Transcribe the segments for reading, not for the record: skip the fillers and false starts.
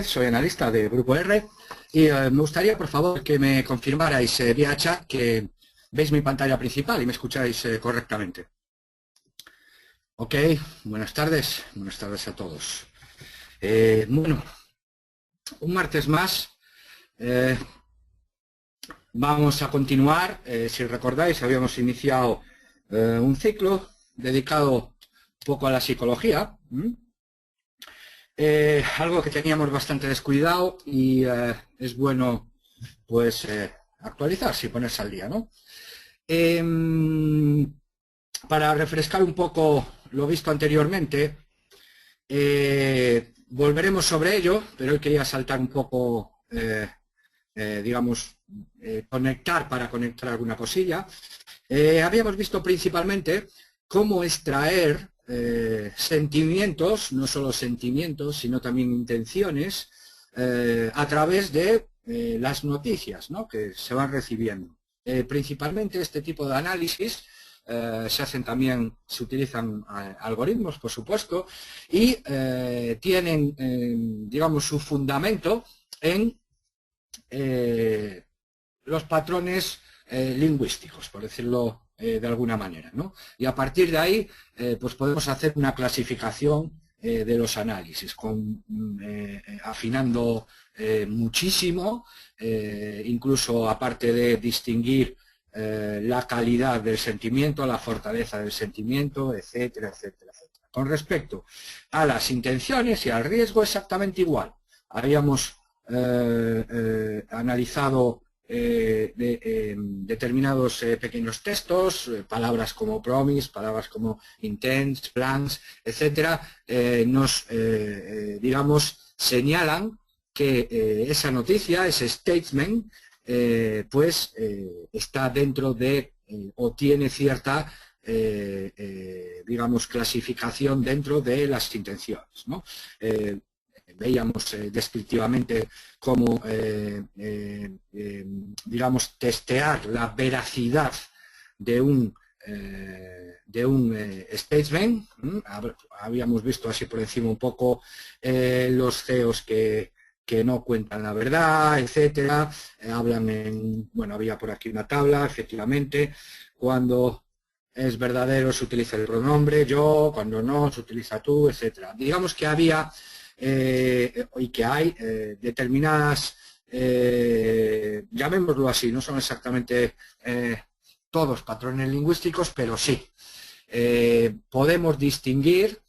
Soy analista de Grupo R y me gustaría, por favor, que me confirmarais vía chat que veis mi pantalla principal y me escucháis correctamente. Ok, buenas tardes a todos. Bueno, un martes más. Vamos a continuar. Si recordáis, habíamos iniciado un ciclo dedicado un poco a la psicología. Algo que teníamos bastante descuidado y es bueno pues actualizarse y ponerse al día, ¿no? Para refrescar un poco lo visto anteriormente, volveremos sobre ello, pero hoy quería saltar un poco, digamos, conectar alguna cosilla. Habíamos visto principalmente cómo extraer sentimientos, no solo sentimientos, sino también intenciones, a través de las noticias, ¿no?, que se van recibiendo. Principalmente este tipo de análisis se utilizan algoritmos, por supuesto, y tienen, digamos, su fundamento en los patrones lingüísticos, por decirlo de alguna manera, ¿no? Y a partir de ahí, pues podemos hacer una clasificación de los análisis, afinando muchísimo, incluso aparte de distinguir la calidad del sentimiento, la fortaleza del sentimiento, etcétera, etcétera, etcétera. Con respecto a las intenciones y al riesgo, exactamente igual. Habíamos analizado determinados pequeños textos, palabras como promise, palabras como intense, plans, etcétera, digamos, señalan que esa noticia, ese statement, pues está dentro de o tiene cierta digamos, clasificación dentro de las intenciones, ¿no? Veíamos descriptivamente cómo, digamos, testear la veracidad de un statement. Habíamos visto así por encima un poco los CEOs que no cuentan la verdad, etcétera. Bueno, había por aquí una tabla, efectivamente, cuando es verdadero se utiliza el pronombre yo, cuando no se utiliza tú, etcétera. Digamos que había y que hay determinadas, llamémoslo así, no son exactamente todos patrones lingüísticos, pero sí, podemos distinguir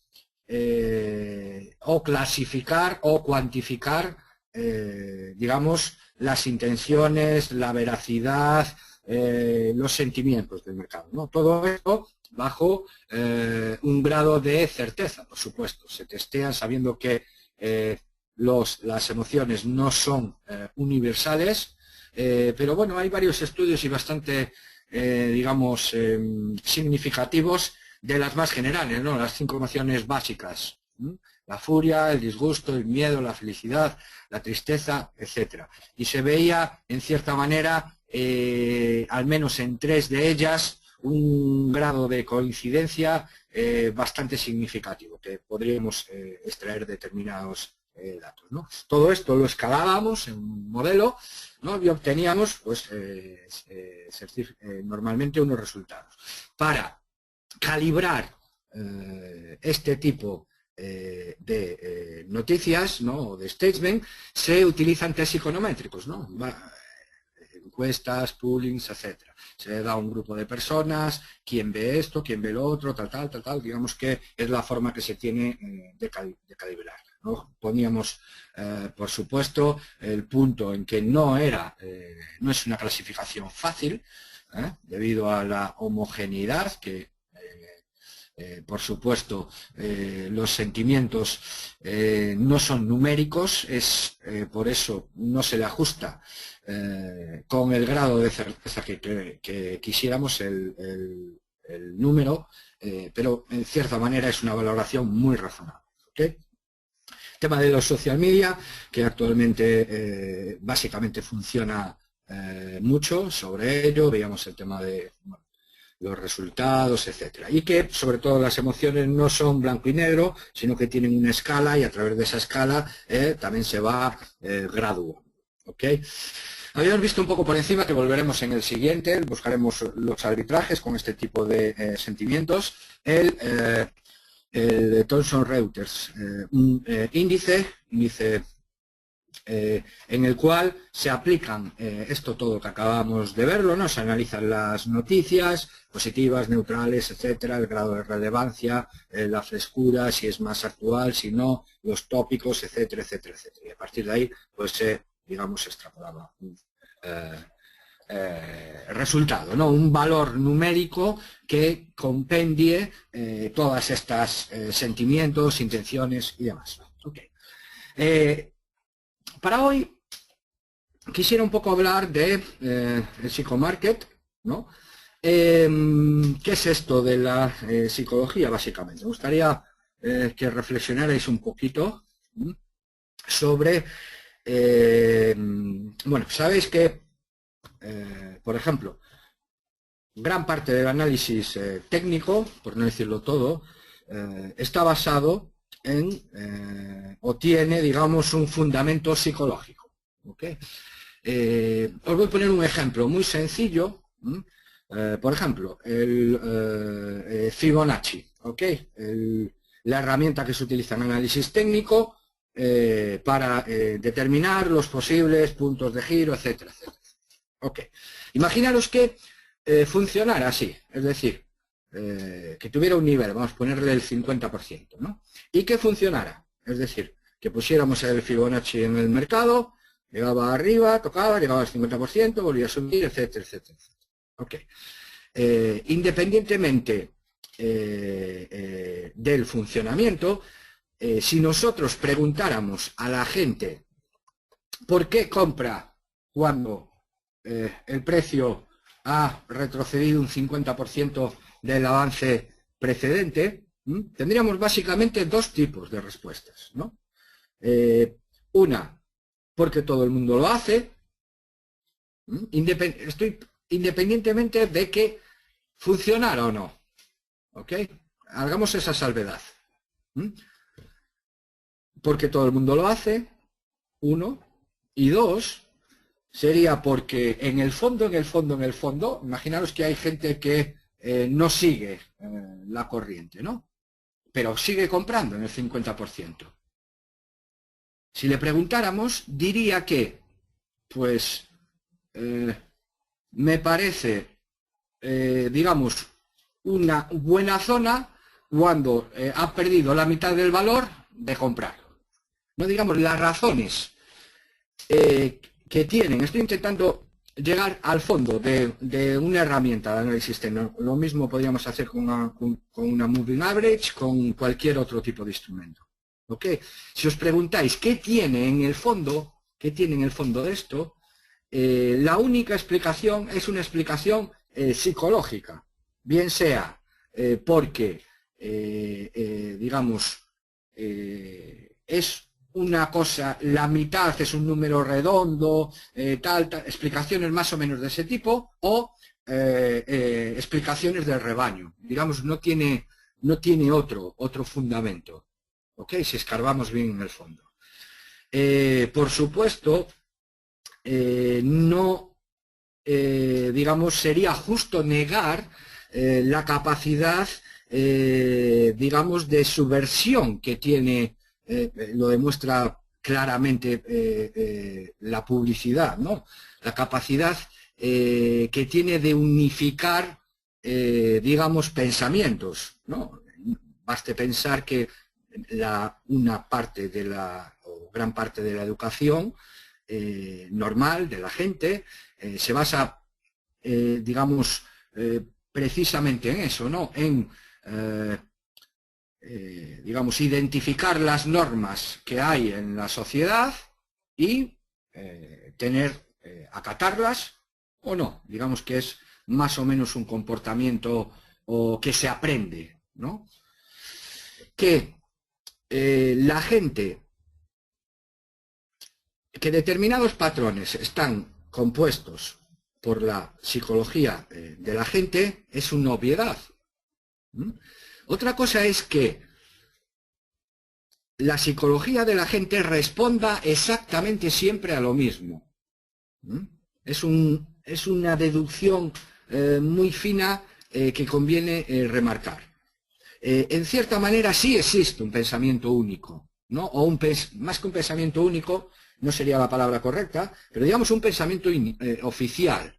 o clasificar o cuantificar, digamos, las intenciones, la veracidad, los sentimientos del mercado, ¿no? Todo esto bajo un grado de certeza, por supuesto. Se testean sabiendo que las emociones no son universales, pero bueno, hay varios estudios y bastante, digamos, significativos de las más generales, ¿no? Las 5 emociones básicas: la furia, el disgusto, el miedo, la felicidad, la tristeza, etcétera. Y se veía, en cierta manera, al menos en 3 de ellas, un grado de coincidencia bastante significativo, que podríamos extraer determinados datos, ¿no? Todo esto lo escalábamos en un modelo, ¿no?, y obteníamos, pues, normalmente unos resultados. Para calibrar este tipo de noticias, ¿no?, o de statement, se utilizan test psiconométricos, ¿no?, encuestas, poolings, etcétera. Se da a un grupo de personas, quién ve esto, quién ve lo otro, tal, digamos que es la forma que se tiene de calibrar, ¿no? Poníamos, por supuesto, el punto en que no es una clasificación fácil, debido a la homogeneidad que por supuesto, los sentimientos no son numéricos, por eso no se le ajusta con el grado de certeza que quisiéramos el número, pero en cierta manera es una valoración muy razonable, ¿okay? Tema de los social media, que actualmente básicamente funciona mucho sobre ello. Veíamos el tema de, bueno, los resultados, etcétera. Y que, sobre todo, las emociones no son blanco y negro, sino que tienen una escala y a través de esa escala también se va graduando. ¿Ok? Habíamos visto un poco por encima, que volveremos en el siguiente, buscaremos los arbitrajes con este tipo de sentimientos. El de Thomson-Reuters, un índice en el cual se aplican esto todo que acabamos de verlo, ¿no? Se analizan las noticias, positivas, neutrales, etcétera, el grado de relevancia, la frescura, si es más actual, si no, los tópicos, etcétera, etcétera, etcétera. Y a partir de ahí, pues se, digamos, extrapolaba un resultado, ¿no? Un valor numérico que compendie todas estas sentimientos, intenciones y demás. Okay. Para hoy quisiera un poco hablar de el psicomarket, ¿no? ¿Qué es esto de la psicología, básicamente? Me gustaría que reflexionarais un poquito sobre... bueno, sabéis que, por ejemplo, gran parte del análisis técnico, por no decirlo todo, está basado en, o tiene, digamos, un fundamento psicológico. ¿Okay? Os voy a poner un ejemplo muy sencillo. Por ejemplo, el Fibonacci, ¿okay? La herramienta que se utiliza en análisis técnico para determinar los posibles puntos de giro, etcétera, etcétera. Okay. Imaginaros que funcionara así, es decir, que tuviera un nivel, vamos a ponerle el 50%, ¿no? Y que funcionara, es decir, que pusiéramos el Fibonacci en el mercado, llegaba arriba, tocaba, llegaba al 50%, volvía a subir, etcétera, etcétera, etcétera. Ok. Independientemente del funcionamiento, si nosotros preguntáramos a la gente por qué compra cuando el precio ha retrocedido un 50% del avance precedente, tendríamos básicamente dos tipos de respuestas, ¿no? Una, porque todo el mundo lo hace, independientemente de que funcionara o no. ¿Ok? Hagamos esa salvedad. Porque todo el mundo lo hace, uno, y dos, sería porque en el fondo, imaginaros que hay gente que no sigue la corriente, ¿no? Pero sigue comprando en el 50%. Si le preguntáramos, diría que, pues, me parece, digamos, una buena zona cuando ha perdido la mitad del valor de comprar. No digamos las razones que tienen. Estoy intentando llegar al fondo de una herramienta de análisis técnico. Lo mismo podríamos hacer con una moving average, con cualquier otro tipo de instrumento. ¿Ok? Si os preguntáis qué tiene en el fondo, de esto, la única explicación es una explicación psicológica. Bien sea porque, digamos, es una cosa, la mitad es un número redondo, tal, explicaciones más o menos de ese tipo, o explicaciones del rebaño. Digamos, no tiene otro fundamento. ¿Ok? Si escarbamos bien en el fondo. Por supuesto, no, digamos, sería justo negar la capacidad, digamos, de subversión que tiene, lo demuestra claramente la publicidad, ¿no? La capacidad que tiene de unificar, digamos, pensamientos, ¿no? Baste pensar que una parte de o gran parte de la educación normal de la gente se basa, digamos, precisamente en eso, ¿no? En, digamos, identificar las normas que hay en la sociedad y acatarlas o no. Digamos que es más o menos un comportamiento que se aprende, ¿no? Que la gente, que determinados patrones están compuestos por la psicología de la gente es una obviedad. Otra cosa es que la psicología de la gente responda exactamente siempre a lo mismo. Es una deducción muy fina que conviene remarcar. En cierta manera sí existe un pensamiento único, ¿no? O más que un pensamiento único, no sería la palabra correcta, pero digamos un pensamiento oficial,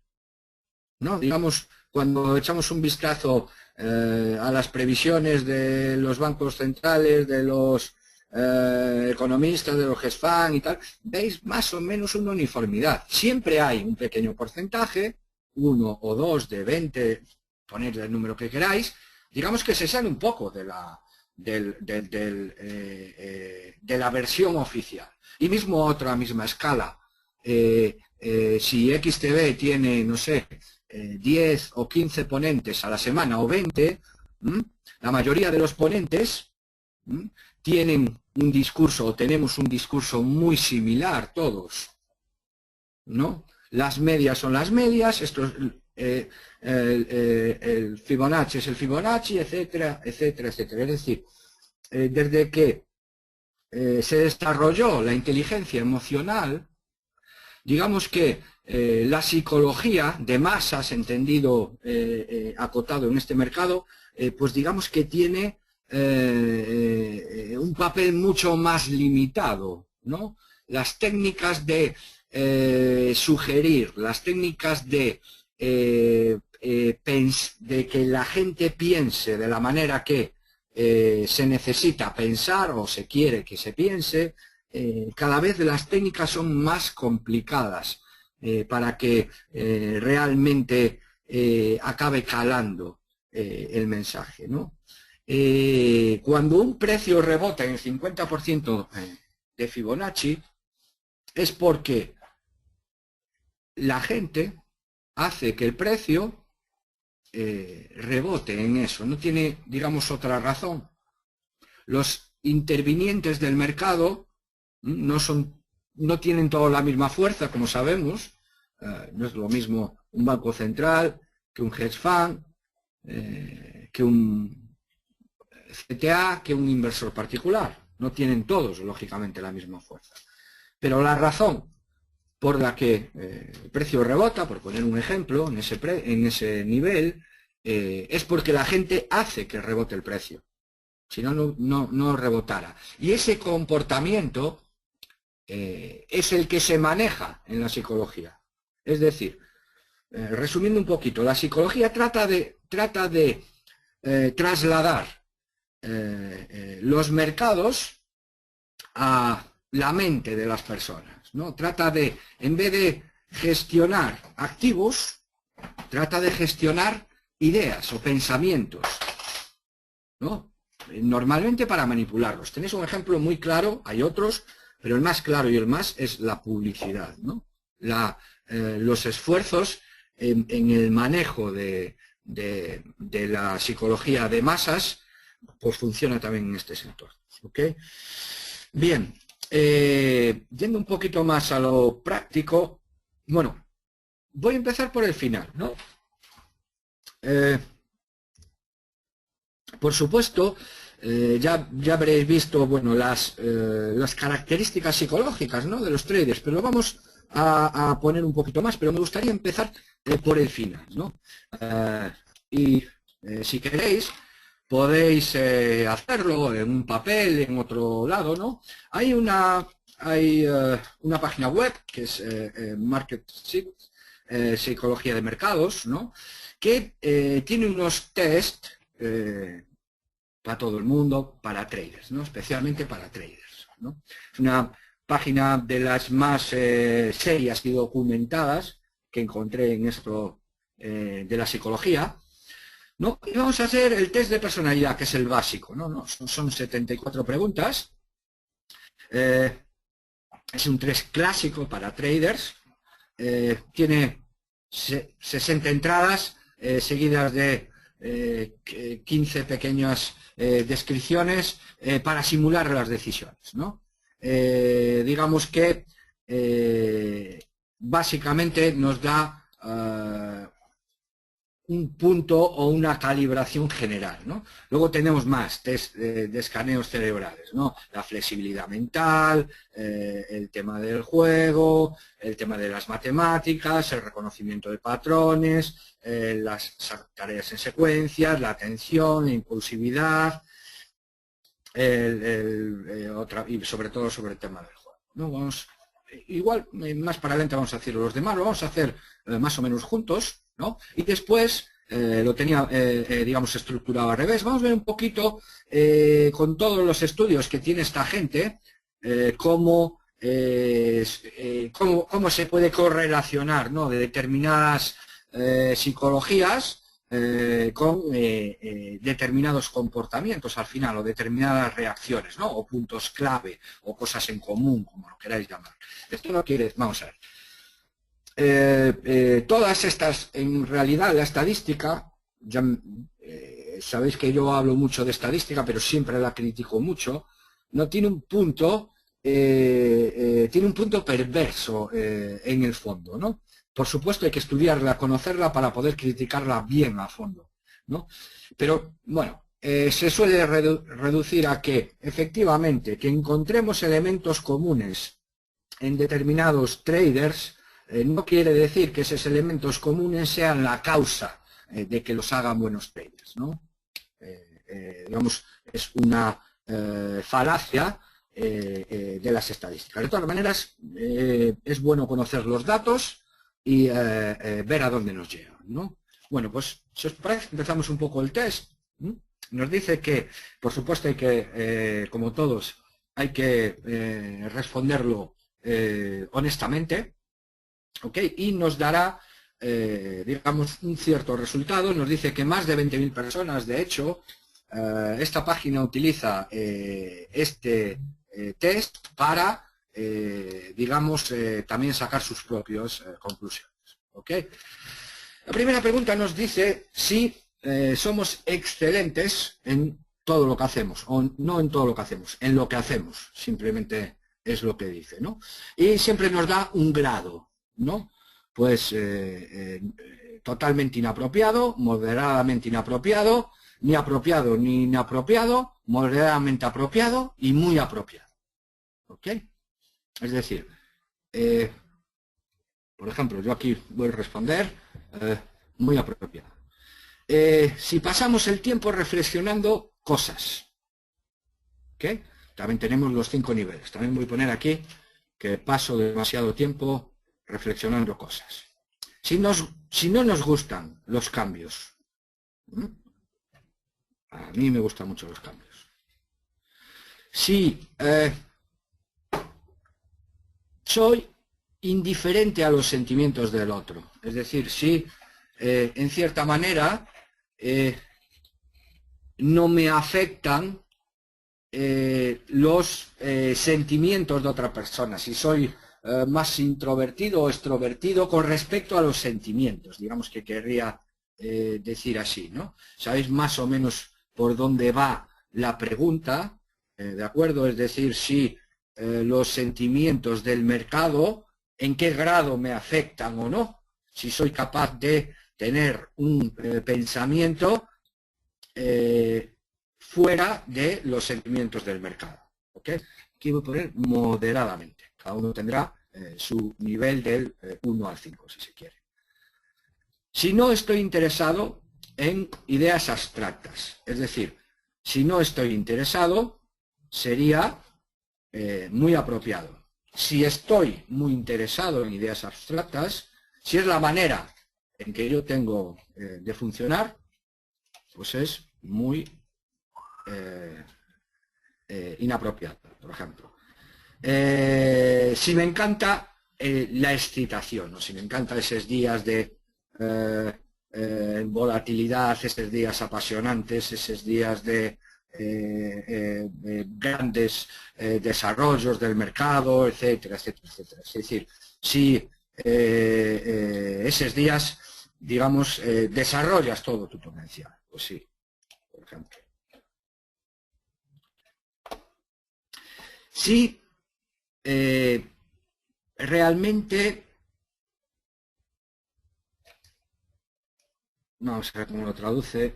¿no? Digamos, cuando echamos un vistazo a las previsiones de los bancos centrales, de los economistas, de los hedge funds y tal, veis más o menos una uniformidad. Siempre hay un pequeño porcentaje, 1 o 2 de 20, poned el número que queráis, digamos que se sale un poco de la versión oficial. Y mismo otra misma escala. Si XTB tiene, no sé, 10 o 15 ponentes a la semana o 20, la mayoría de los ponentes tienen un discurso o tenemos un discurso muy similar todos, ¿no? Las medias son las medias, el Fibonacci es el Fibonacci, etcétera, etcétera, etcétera. Es decir, desde que se desarrolló la inteligencia emocional, digamos que la psicología de masas, entendido acotado en este mercado, pues digamos que tiene un papel mucho más limitado, ¿no? Las técnicas de sugerir, las técnicas de que la gente piense de la manera que se necesita pensar o se quiere que se piense, cada vez las técnicas son más complicadas para que realmente acabe calando el mensaje, ¿no? Cuando un precio rebota en el 50% de Fibonacci, es porque la gente hace que el precio rebote en eso. No tiene, digamos, otra razón. Los intervinientes del mercado no tienen toda la misma fuerza, como sabemos. No es lo mismo un banco central que un hedge fund, que un CTA, que un inversor particular. No tienen todos, lógicamente, la misma fuerza. Pero la razón por la que el precio rebota, por poner un ejemplo, en ese nivel, es porque la gente hace que rebote el precio. Si no, no rebotara. Y ese comportamiento es el que se maneja en la psicología. Es decir, resumiendo un poquito, la psicología trata de trasladar los mercados a la mente de las personas, ¿no? Trata de, en vez de gestionar activos, trata de gestionar ideas o pensamientos, ¿no? Normalmente para manipularlos. Tenéis un ejemplo muy claro, hay otros, pero el más claro y el más es la publicidad, ¿no? Los esfuerzos en el manejo de la psicología de masas, pues funciona también en este sector, ¿ok? Bien, yendo un poquito más a lo práctico, bueno, voy a empezar por el final, ¿no? Por supuesto, ya habréis visto, bueno, las características psicológicas, ¿no?, de los traders, pero lo vamos a poner un poquito más, pero me gustaría empezar por el final, ¿no? Si queréis, podéis hacerlo en un papel, en otro lado, ¿no? Hay una página web que es Market Psicología de Mercados, ¿no?, que tiene unos test para todo el mundo, para traders, ¿no?, especialmente para traders, ¿no? Es una página de las más serias y documentadas que encontré en esto de la psicología, ¿no? Y vamos a hacer el test de personalidad, que es el básico, ¿no? Son 74 preguntas. Es un test clásico para traders. Tiene 60 entradas seguidas de 15 pequeñas descripciones para simular las decisiones, ¿no? Digamos que básicamente nos da un punto o una calibración general, ¿no? Luego tenemos más test de escaneos cerebrales, ¿no? La flexibilidad mental, el tema del juego, el tema de las matemáticas, el reconocimiento de patrones, las tareas en secuencias, la atención, la impulsividad, y sobre todo sobre el tema del juego, ¿no? Vamos, igual más para adelante vamos a hacer los demás, lo vamos a hacer más o menos juntos, ¿no? Y después lo tenía, digamos, estructurado al revés. Vamos a ver un poquito con todos los estudios que tiene esta gente, cómo se puede correlacionar, ¿no? De determinadas psicologías con determinados comportamientos al final, o determinadas reacciones, ¿no? O puntos clave, o cosas en común, como lo queráis llamar. Esto no quiere, vamos a ver. Todas estas, en realidad la estadística, ya sabéis que yo hablo mucho de estadística, pero siempre la critico mucho, no tiene un punto, tiene un punto perverso en el fondo, ¿no? Por supuesto hay que estudiarla, conocerla para poder criticarla bien a fondo, ¿no? Pero, bueno, se suele reducir a que, efectivamente, que encontremos elementos comunes en determinados traders, no quiere decir que esos elementos comunes sean la causa de que los hagan buenos traders, ¿no? Digamos, es una falacia de las estadísticas. De todas maneras, es bueno conocer los datos y ver a dónde nos llegan, ¿no? Bueno, pues si os parece, empezamos un poco el test. Nos dice que, por supuesto, hay que, como todos, hay que responderlo honestamente, ¿ok? Y nos dará, digamos, un cierto resultado. Nos dice que más de 20.000 personas, de hecho, esta página utiliza este test para, digamos, también sacar sus propias conclusiones, ¿ok? La primera pregunta nos dice si somos excelentes en todo lo que hacemos, o no en todo lo que hacemos, en lo que hacemos, simplemente es lo que dice, ¿no? Y siempre nos da un grado, ¿no? Pues totalmente inapropiado, moderadamente inapropiado, ni apropiado ni inapropiado, moderadamente apropiado y muy apropiado, ¿ok? Es decir, por ejemplo, yo aquí voy a responder muy apropiado. Si pasamos el tiempo reflexionando cosas, ¿ok? También tenemos los 5 niveles. También voy a poner aquí que paso demasiado tiempo reflexionando cosas. Si no nos gustan los cambios, a mí me gustan mucho los cambios. Si soy indiferente a los sentimientos del otro, es decir, si en cierta manera no me afectan los sentimientos de otra persona, si soy más introvertido o extrovertido con respecto a los sentimientos, digamos que querría decir así, ¿no? Sabéis más o menos por dónde va la pregunta, ¿de acuerdo? Es decir, si los sentimientos del mercado, en qué grado me afectan o no, si soy capaz de tener un pensamiento fuera de los sentimientos del mercado, ¿ok? Aquí voy a poner moderadamente, cada uno tendrá su nivel del 1 al 5, si se quiere. Si no estoy interesado en ideas abstractas, es decir, si no estoy interesado, sería muy apropiado. Si estoy muy interesado en ideas abstractas, si es la manera en que yo tengo de funcionar, pues es muy inapropiado, por ejemplo. Si me encanta la excitación, ¿no? Si me encantan esos días de volatilidad, esos días apasionantes, esos días de grandes desarrollos del mercado, etcétera, etcétera, etcétera. Es decir, si esos días, digamos, desarrollas todo tu potencial, pues sí, por ejemplo. Si realmente Vamos a ver cómo lo traduce.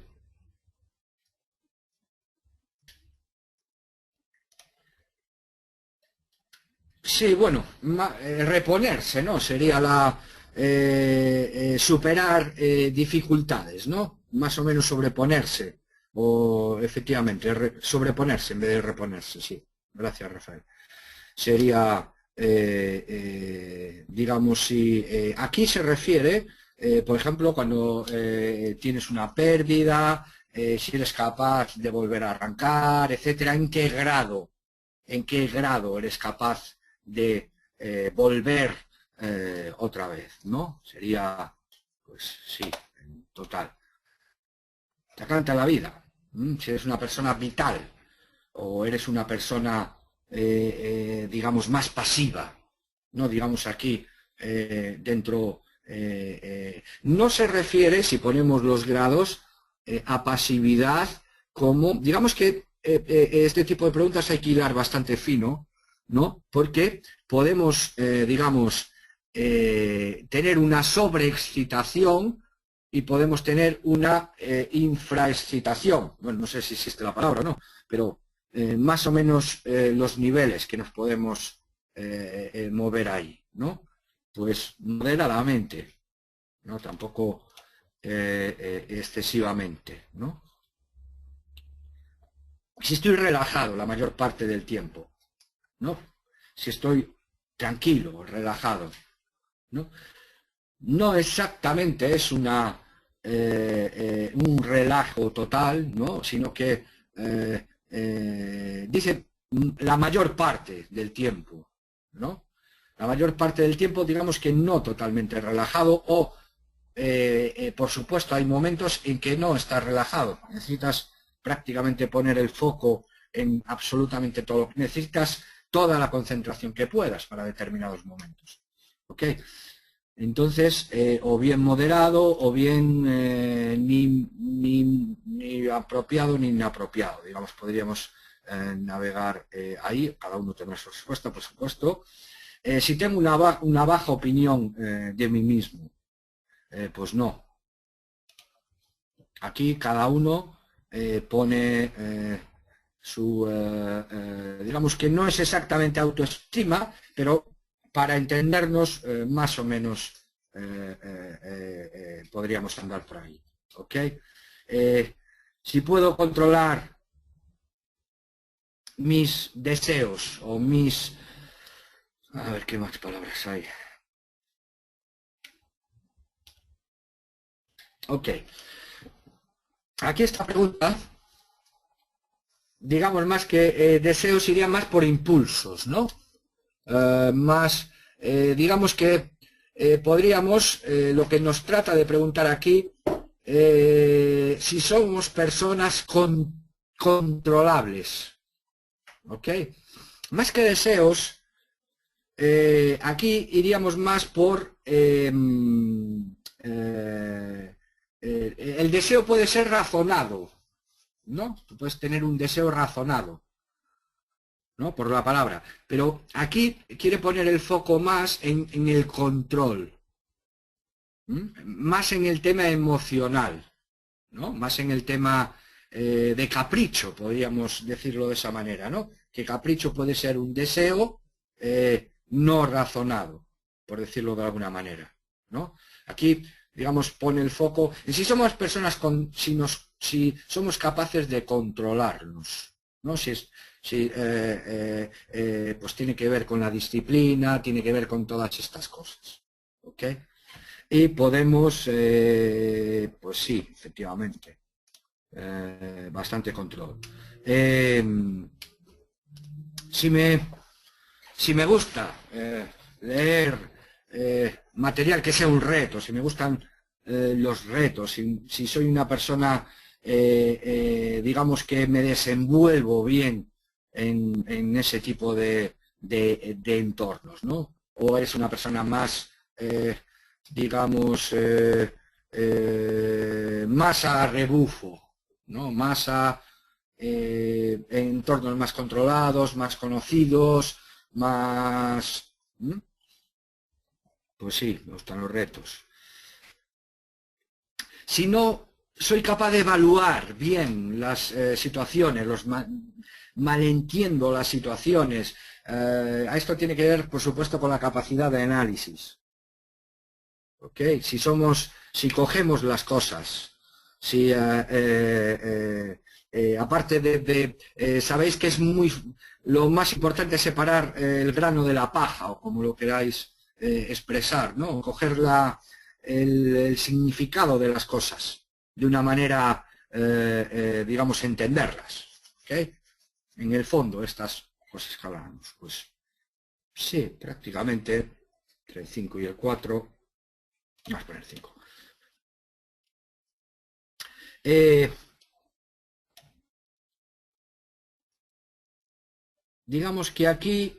Sí, bueno, reponerse, ¿no? Sería la superar dificultades, ¿no? Más o menos sobreponerse. O efectivamente, sobreponerse en vez de reponerse, sí. Gracias, Rafael. Sería, digamos, si aquí se refiere, por ejemplo, cuando tienes una pérdida, si eres capaz de volver a arrancar, etcétera, en qué grado eres capaz de volver otra vez, ¿no? Sería, pues sí, en total. Te canta la vida. Si eres una persona vital o eres una persona, digamos, más pasiva, ¿no? Digamos aquí, dentro, no se refiere, si ponemos los grados, a pasividad como, digamos que este tipo de preguntas hay que hilar bastante fino, ¿no? Porque podemos, digamos, tener una sobreexcitación y podemos tener una infraexcitación. Bueno, no sé si existe la palabra o no, pero más o menos los niveles que nos podemos mover ahí, ¿no? Pues moderadamente, ¿no? Tampoco excesivamente, ¿no? Si estoy relajado la mayor parte del tiempo, ¿no? Si estoy tranquilo, relajado, ¿no? No exactamente es un relajo total, ¿no? Sino que dice la mayor parte del tiempo, ¿no? La mayor parte del tiempo, digamos que no totalmente relajado o, por supuesto, hay momentos en que no estás relajado. Necesitas prácticamente poner el foco en absolutamente todo. Necesitas toda la concentración que puedas para determinados momentos. ¿Ok? Entonces, o bien moderado, o bien ni apropiado ni inapropiado. Digamos, podríamos navegar ahí, cada uno tendrá su respuesta, por supuesto. Si tengo una baja opinión de mí mismo, pues no. Aquí cada uno pone su, digamos que no es exactamente autoestima, pero para entendernos más o menos podríamos andar por ahí. ¿Ok? Si puedo controlar mis deseos o mis... A ver qué más palabras hay. Ok. Aquí esta pregunta, digamos más que deseos, iría más por impulsos, ¿no? Más, digamos que podríamos, lo que nos trata de preguntar aquí, si somos personas controlables, ¿ok? Más que deseos, aquí iríamos más por... el deseo puede ser razonado, ¿no? Tú puedes tener un deseo razonado, ¿no? Por la palabra. Pero aquí quiere poner el foco más en el control, más en el tema emocional, ¿no? Más en el tema de capricho, podríamos decirlo de esa manera, ¿no? Que capricho puede ser un deseo no razonado, por decirlo de alguna manera, ¿no? Aquí, digamos, pone el foco en si somos personas si somos capaces de controlarnos, ¿no? Pues tiene que ver con la disciplina, tiene que ver con todas estas cosas, ¿ok? Y podemos, pues sí, efectivamente, bastante control. Si me gusta leer material que sea un reto, si me gustan los retos, si soy una persona, digamos que me desenvuelvo bien en ese tipo de entornos, ¿no? O eres una persona más, digamos, más a rebufo, ¿no? Más a entornos más controlados, más conocidos, más... Pues sí, me gustan los retos. si no soy capaz de evaluar bien las situaciones, malentiendo las situaciones, a esto tiene que ver, por supuesto, con la capacidad de análisis. ¿Ok? Si cogemos las cosas, si aparte sabéis que es lo más importante es separar el grano de la paja, o como lo queráis expresar, ¿no? Coger el significado de las cosas de una manera, digamos, entenderlas. ¿Ok? En el fondo, estas cosas que hablamos, pues sí, prácticamente entre el 5 y el 4. Vamos a poner 5. Digamos que aquí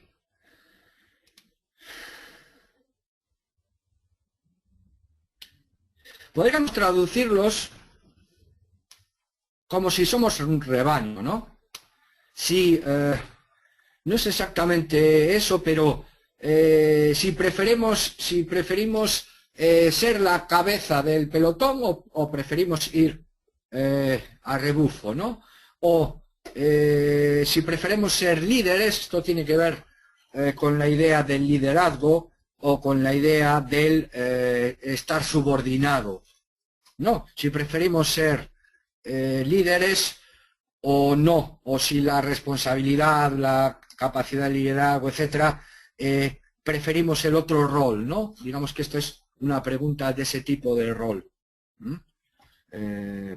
podríamos traducirlos como si somos un rebaño, ¿no? Si no es exactamente eso, pero si preferimos ser la cabeza del pelotón o preferimos ir a rebufo, ¿no? O si preferimos ser líderes, esto tiene que ver con la idea del liderazgo o con la idea del estar subordinado. No, si preferimos ser líderes o no, o si la responsabilidad, la capacidad de liderazgo, etcétera, preferimos el otro rol, ¿no? Digamos que esto es una pregunta de ese tipo de rol.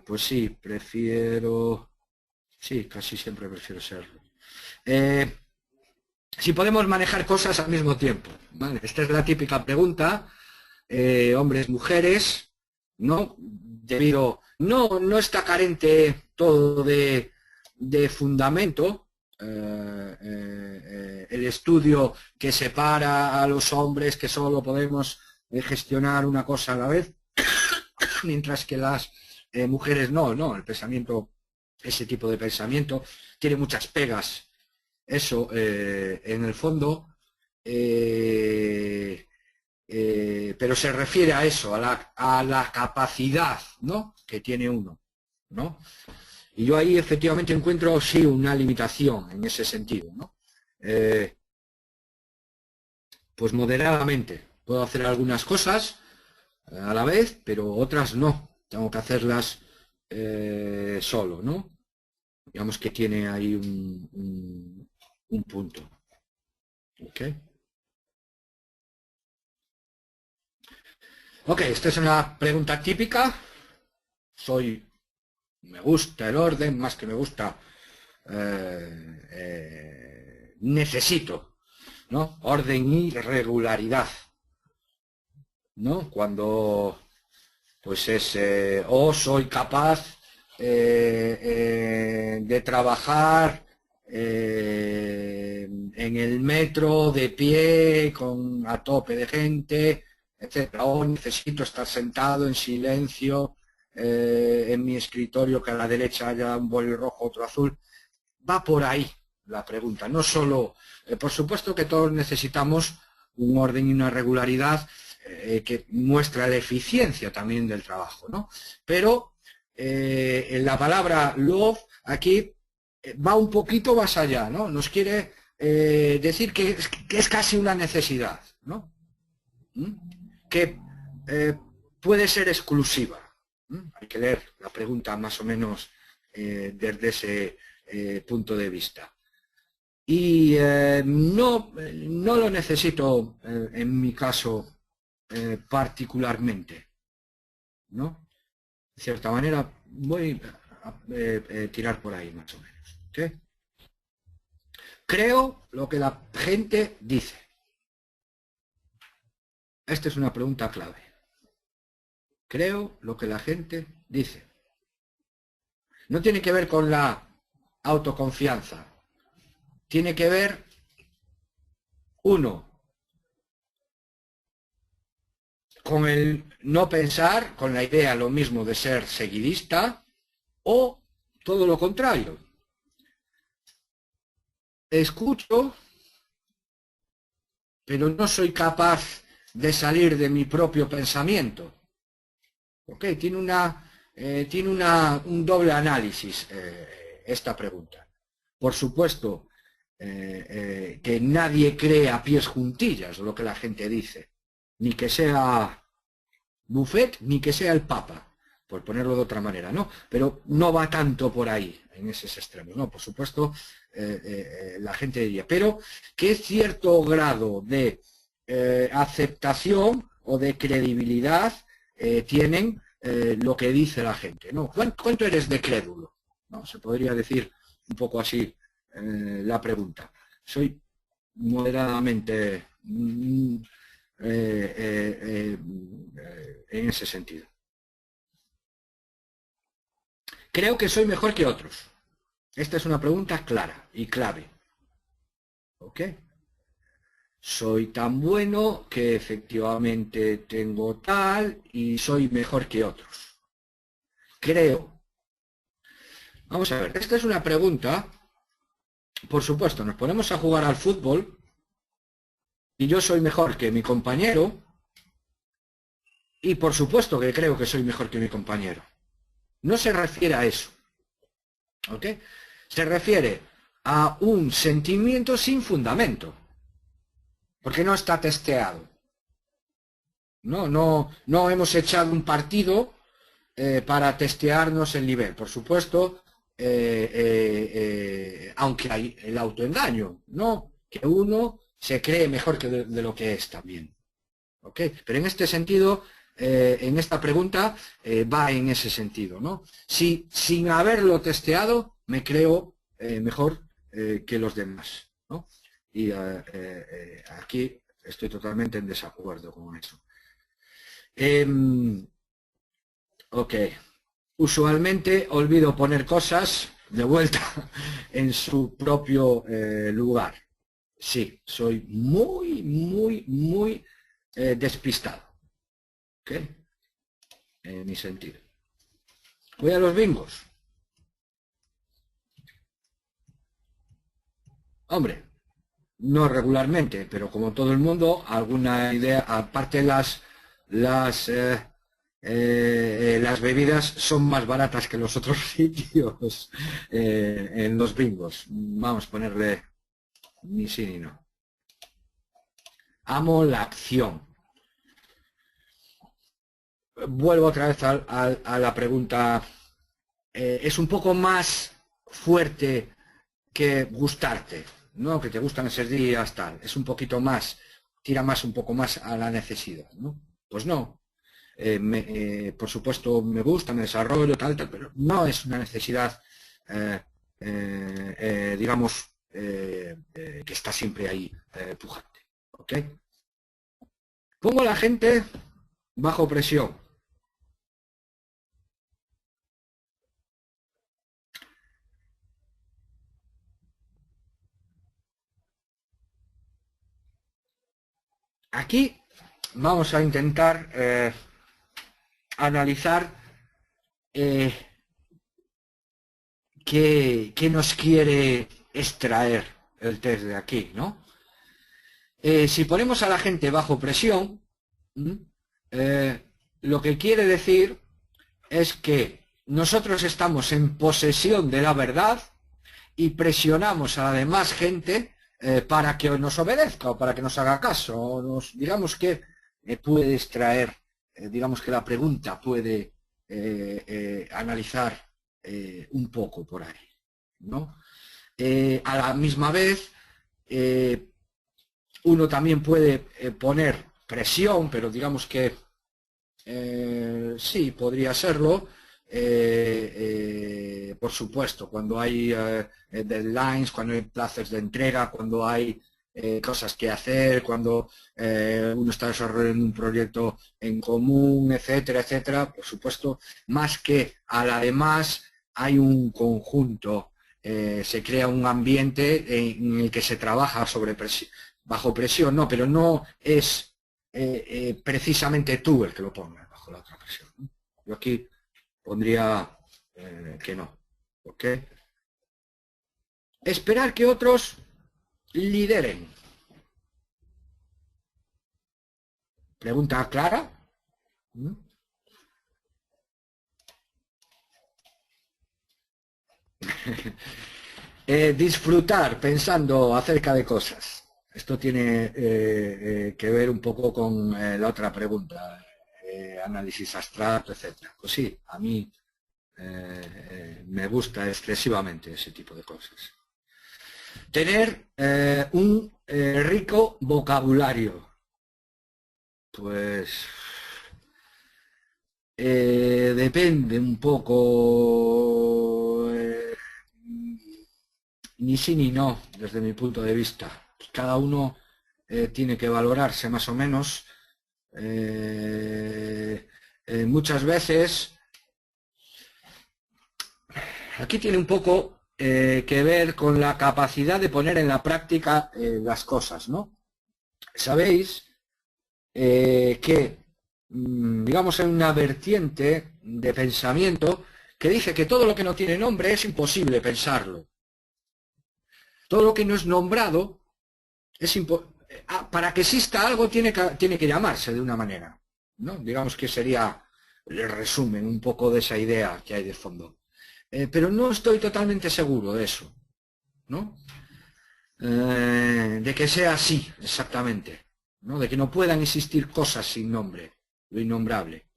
Pues sí, casi siempre prefiero serlo. Si podemos manejar cosas al mismo tiempo, ¿vale? Esta es la típica pregunta, hombres, mujeres, ¿no? No está carente todo de fundamento, el estudio que separa a los hombres que solo podemos gestionar una cosa a la vez, mientras que las mujeres no, el pensamiento, ese tipo de pensamiento, tiene muchas pegas. Eso, en el fondo, pero se refiere a eso, a la capacidad, ¿no?, que tiene uno, ¿no? Y yo ahí efectivamente encuentro, sí, una limitación en ese sentido, ¿no? Pues moderadamente. Puedo hacer algunas cosas a la vez, pero otras no. Tengo que hacerlas solo, ¿no? Digamos que tiene ahí un punto. ¿Ok? Ok, esta es una pregunta típica. Me gusta el orden, más que me gusta, necesito, ¿no?, orden y regularidad, ¿no? Cuando, pues o soy capaz de trabajar en el metro de pie a tope de gente, etcétera, o necesito estar sentado en silencio en mi escritorio, que a la derecha haya un boli rojo, otro azul. Va por ahí la pregunta, no solo, por supuesto que todos necesitamos un orden y una regularidad que muestra la eficiencia también del trabajo, ¿no? Pero la palabra love aquí va un poquito más allá, ¿no? Nos quiere decir que es casi una necesidad, ¿no? Que puede ser exclusiva. Hay que leer la pregunta más o menos desde ese punto de vista. Y no lo necesito en mi caso particularmente, ¿no? De cierta manera voy a tirar por ahí más o menos. ¿Okay? Creo lo que la gente dice. Esta es una pregunta clave. Creo lo que la gente dice. No tiene que ver con la autoconfianza. Tiene que ver, uno, con el no pensar, con la idea lo mismo de ser seguidista, o todo lo contrario. Escucho, pero no soy capaz de salir de mi propio pensamiento. ¿Ok? Tiene un doble análisis esta pregunta. Por supuesto, que nadie cree a pies juntillas lo que la gente dice, ni que sea Buffet, ni que sea el Papa, por ponerlo de otra manera, ¿no? Pero no va tanto por ahí, en esos extremos, ¿no? Por supuesto, la gente diría, pero ¿qué cierto grado de aceptación o de credibilidad tienen lo que dice la gente, ¿no? ¿Cuánto eres de crédulo? ¿No? Se podría decir un poco así la pregunta. Soy moderadamente en ese sentido. Creo que soy mejor que otros. Esta es una pregunta clara y clave. ¿Ok? Soy tan bueno que efectivamente tengo tal y soy mejor que otros. Creo. Vamos a ver, esta es una pregunta. Por supuesto, nos ponemos a jugar al fútbol y yo soy mejor que mi compañero y por supuesto que creo que soy mejor que mi compañero. No se refiere a eso. ¿Ok? Se refiere a un sentimiento sin fundamento, porque no está testeado. No hemos echado un partido para testearnos el nivel. Por supuesto, aunque hay el autoengaño, ¿no? Que uno se cree mejor que de lo que es también. ¿Ok? Pero en este sentido, en esta pregunta, va en ese sentido, ¿no? Si sin haberlo testeado, me creo mejor que los demás, ¿no? Y aquí estoy totalmente en desacuerdo con eso. Ok. Usualmente olvido poner cosas de vuelta en su propio lugar. Sí, soy muy, muy, muy despistado. ¿Ok? En mi sentido. Voy a los bingos. Hombre, no regularmente, pero como todo el mundo, alguna idea, aparte las bebidas son más baratas que los otros sitios en los bingos. Vamos a ponerle ni sí ni no. Amo la acción. Vuelvo otra vez a la pregunta. Es un poco más fuerte que gustarte, ¿no? Que te gustan esos días, tal. Es un poquito más, tira más un poco más a la necesidad, ¿no? Pues no. Por supuesto me gusta, me desarrollo, tal, pero no es una necesidad, digamos, que está siempre ahí pujante. ¿Ok? Pongo a la gente bajo presión. Aquí vamos a intentar analizar eh, qué nos quiere extraer el test de aquí, ¿no? Si ponemos a la gente bajo presión, eh, lo que quiere decir es que nosotros estamos en posesión de la verdad y presionamos a la demás gente para que nos obedezca o para que nos haga caso. O digamos que puede extraer, digamos que la pregunta puede analizar un poco por ahí, ¿no? A la misma vez, uno también puede poner presión, pero digamos que sí, podría serlo. Por supuesto, cuando hay deadlines, cuando hay plazos de entrega, cuando hay cosas que hacer, cuando uno está desarrollando un proyecto en común, etcétera, etcétera, por supuesto, más que a la demás, hay un conjunto, se crea un ambiente en el que se trabaja bajo presión, no, pero no es precisamente tú el que lo pongas bajo la otra presión. Yo aquí pondría que no. ¿Ok? Esperar que otros lideren. Pregunta clara. Disfrutar pensando acerca de cosas. Esto tiene que ver un poco con la otra pregunta, análisis abstracto, etcétera. Pues sí, a mí me gusta excesivamente ese tipo de cosas. Tener un rico vocabulario. Pues depende un poco, ni sí ni no, desde mi punto de vista. Cada uno tiene que valorarse más o menos. Muchas veces, aquí tiene un poco que ver con la capacidad de poner en la práctica las cosas, ¿no? Sabéis que, digamos, hay una vertiente de pensamiento que dice que todo lo que no tiene nombre es imposible pensarlo. Todo lo que no es nombrado es para que exista algo tiene que llamarse de una manera, ¿no? Digamos que sería el resumen un poco de esa idea que hay de fondo. Pero no estoy totalmente seguro de eso, ¿no? De que sea así, exactamente, ¿no? De que no puedan existir cosas sin nombre, lo innombrable,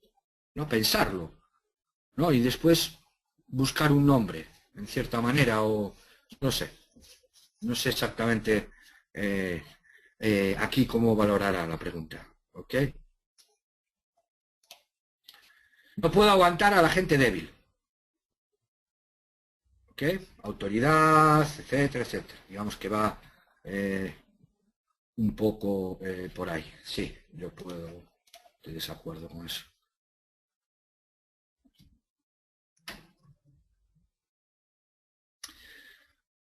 ¿no? Pensarlo, ¿no? Y después buscar un nombre, en cierta manera, o no sé exactamente aquí cómo valorará la pregunta, ¿ok? No puedo aguantar a la gente débil, ¿ok? Autoridad, etcétera, etcétera. Digamos que va un poco por ahí. Sí, yo puedo, estoy de desacuerdo con eso.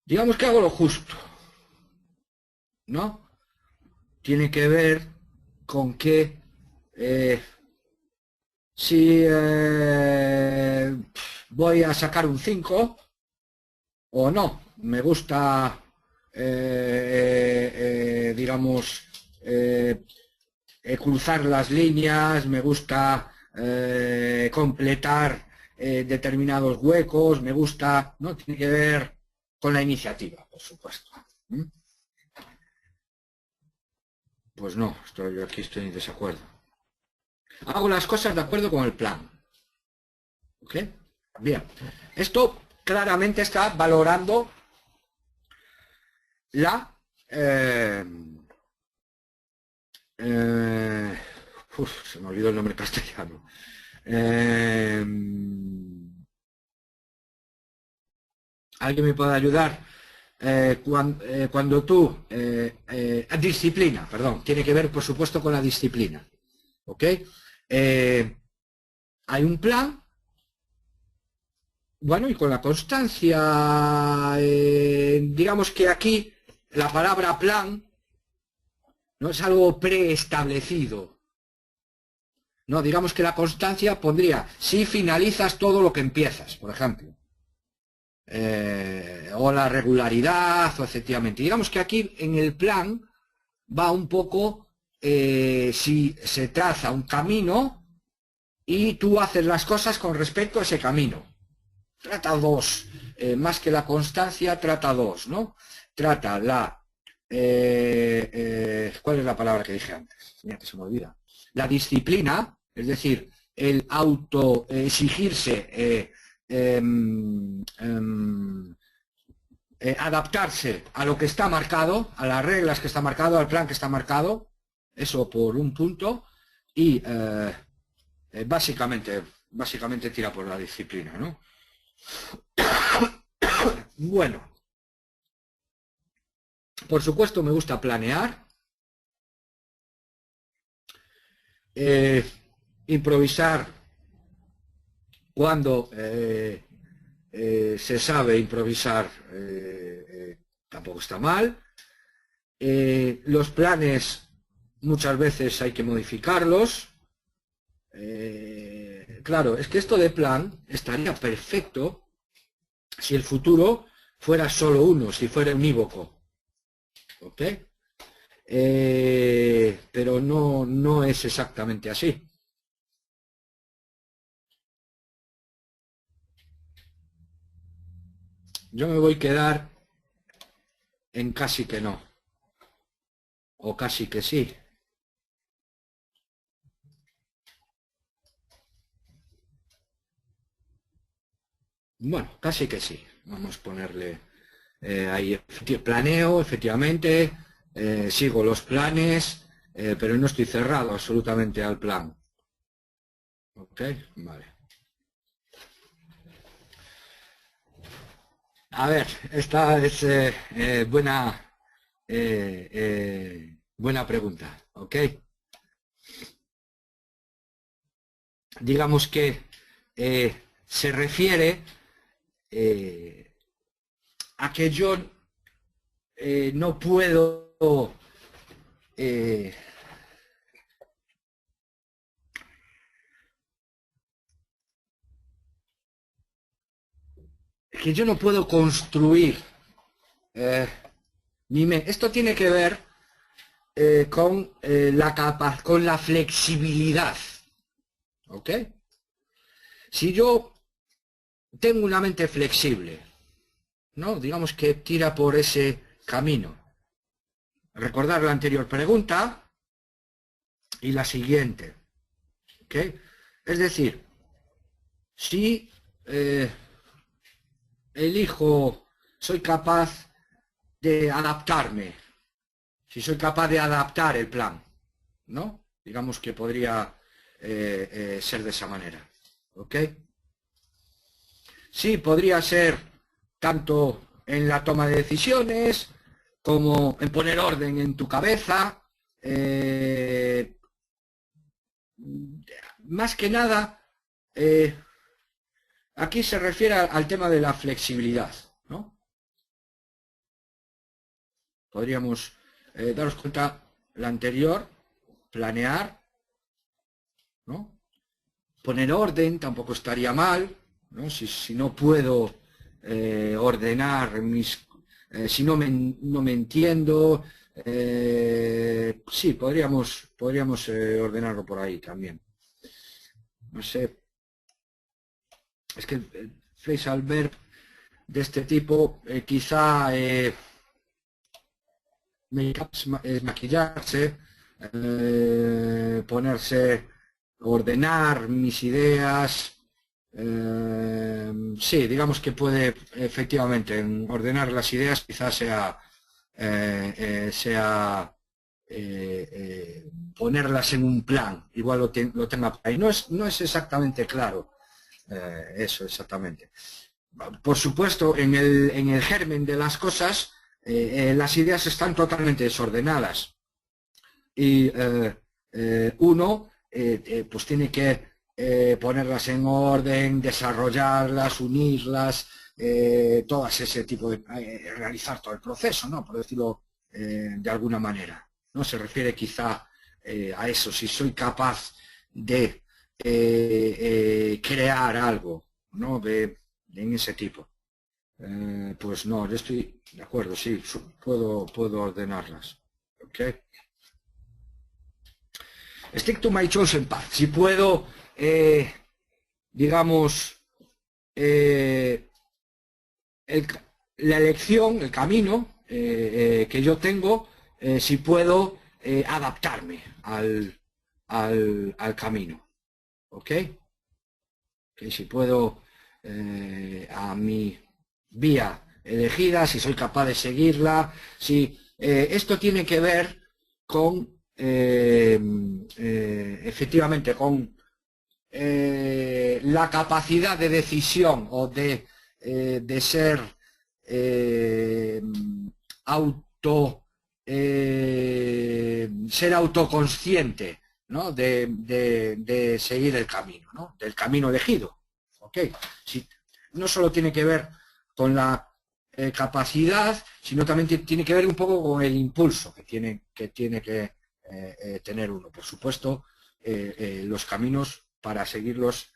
Digamos que hago lo justo, ¿no? Tiene que ver con que si voy a sacar un 5 o no. Me gusta, digamos, cruzar las líneas, me gusta completar determinados huecos, me gusta, ¿no? Tiene que ver con la iniciativa, por supuesto. ¿Mm? Pues no, aquí estoy en desacuerdo. Hago las cosas de acuerdo con el plan. ¿Ok? Bien. Esto claramente está valorando la se me olvidó el nombre castellano. ¿Alguien me puede ayudar? Cuando tú disciplina, perdón, tiene que ver por supuesto con la disciplina, ¿ok? Hay un plan, bueno, y con la constancia, digamos que aquí la palabra plan no es algo preestablecido, no, digamos que la constancia pondría si finalizas todo lo que empiezas, por ejemplo. O la regularidad, o efectivamente. Digamos que aquí en el plan va un poco si se traza un camino y tú haces las cosas con respecto a ese camino. Trata dos, más que la constancia, trata dos, ¿no? Trata la... ¿cuál es la palabra que dije antes? Mira, que se me olvida. La disciplina, es decir, el auto exigirse adaptarse a lo que está marcado, a las reglas que está marcado, al plan que está marcado, eso por un punto, y básicamente tira por la disciplina, ¿no? Bueno, por supuesto me gusta planear, improvisar cuando se sabe improvisar, tampoco está mal. Los planes muchas veces hay que modificarlos. Claro, es que esto de plan estaría perfecto si el futuro fuera solo uno, si fuera unívoco. ¿Ok? Pero no es exactamente así. Yo me voy a quedar en casi que no, o casi que sí. Bueno, casi que sí. Vamos a ponerle ahí. Planeo, efectivamente, sigo los planes, pero no estoy cerrado absolutamente al plan. ¿Ok? Vale. A ver, esta es buena pregunta. ¿Ok? Digamos que se refiere a que yo no puedo construir esto tiene que ver con con la flexibilidad. ¿Ok? Si yo tengo una mente flexible, ¿no? Digamos que tira por ese camino. Recordar la anterior pregunta y la siguiente. ¿Ok? Es decir, si elijo, soy capaz de adaptarme, si soy capaz de adaptar el plan, ¿no? Digamos que podría ser de esa manera. ¿Ok? Sí, podría ser tanto en la toma de decisiones como en poner orden en tu cabeza. Más que nada, aquí se refiere al tema de la flexibilidad, ¿no? Podríamos daros cuenta la anterior, planear, ¿no? Poner orden tampoco estaría mal, ¿no? Si no puedo ordenar si no me entiendo, sí, podríamos ordenarlo por ahí también. No sé, es que el phrasal verb de este tipo quizá maquillarse, ponerse, ordenar mis ideas. Sí, digamos que puede efectivamente ordenar las ideas, quizás ponerlas en un plan, igual lo tenga por ahí. No es exactamente claro eso exactamente. Por supuesto, en el germen de las cosas, las ideas están totalmente desordenadas y uno pues tiene que ponerlas en orden, desarrollarlas, unirlas, todas ese tipo de realizar todo el proceso, ¿no? Por decirlo de alguna manera, ¿no? Se refiere quizá a eso, si soy capaz de crear algo, ¿no? En ese tipo. Pues no, yo estoy de acuerdo, sí, puedo ordenarlas. ¿Ok? Stick to my chosen path. Si puedo, digamos, eh, la elección, el camino que yo tengo, si puedo adaptarme al camino. ¿Ok? Que si puedo a mi vía elegida, si soy capaz de seguirla, si esto tiene que ver con efectivamente con la capacidad de decisión o de ser auto ser autoconsciente, ¿no? de seguir el camino, ¿no? Del camino elegido. ¿Ok? Si, no solo tiene que ver con la capacidad, sino también tiene que ver un poco con el impulso que tiene que tener uno. Por supuesto, los caminos para seguirlos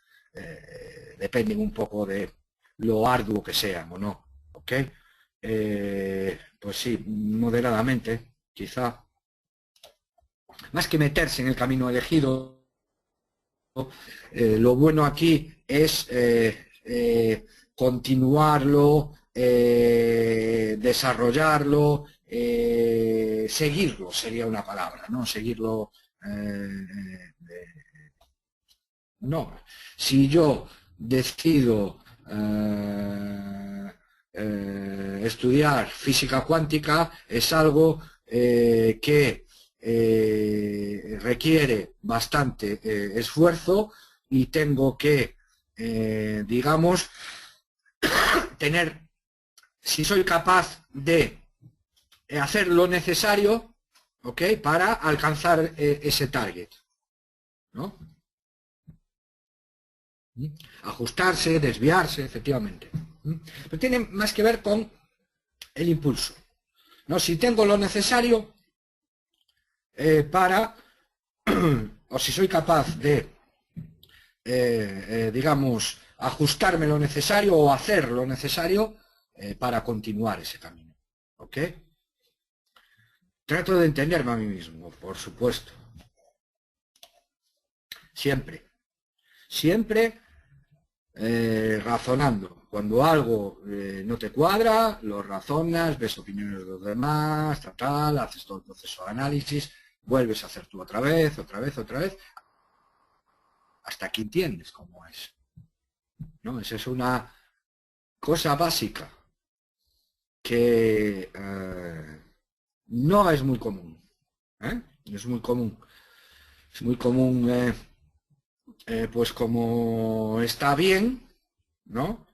dependen un poco de lo arduo que sean o no. ¿Ok? Pues sí, moderadamente, quizá. Más que meterse en el camino elegido, lo bueno aquí es continuarlo, desarrollarlo, seguirlo sería una palabra, ¿no? Seguirlo, no. Si yo decido estudiar física cuántica, es algo que requiere bastante esfuerzo y tengo que, digamos, tener, si soy capaz de hacer lo necesario, ¿ok?, para alcanzar ese target, ¿no? Ajustarse, desviarse, efectivamente. Pero tiene más que ver con el impulso, ¿no? Si tengo lo necesario para, o si soy capaz de, digamos, ajustarme lo necesario o hacer lo necesario para continuar ese camino, ¿ok? Trato de entenderme a mí mismo, por supuesto. Siempre. Siempre razonando. Cuando algo no te cuadra, lo razonas, ves opiniones de los demás, tal, haces todo el proceso de análisis, vuelves a hacer tú otra vez, hasta que entiendes cómo es, ¿no? Esa es una cosa básica que no es muy común, ¿eh? Es muy común. Es muy común, pues como está bien, ¿no?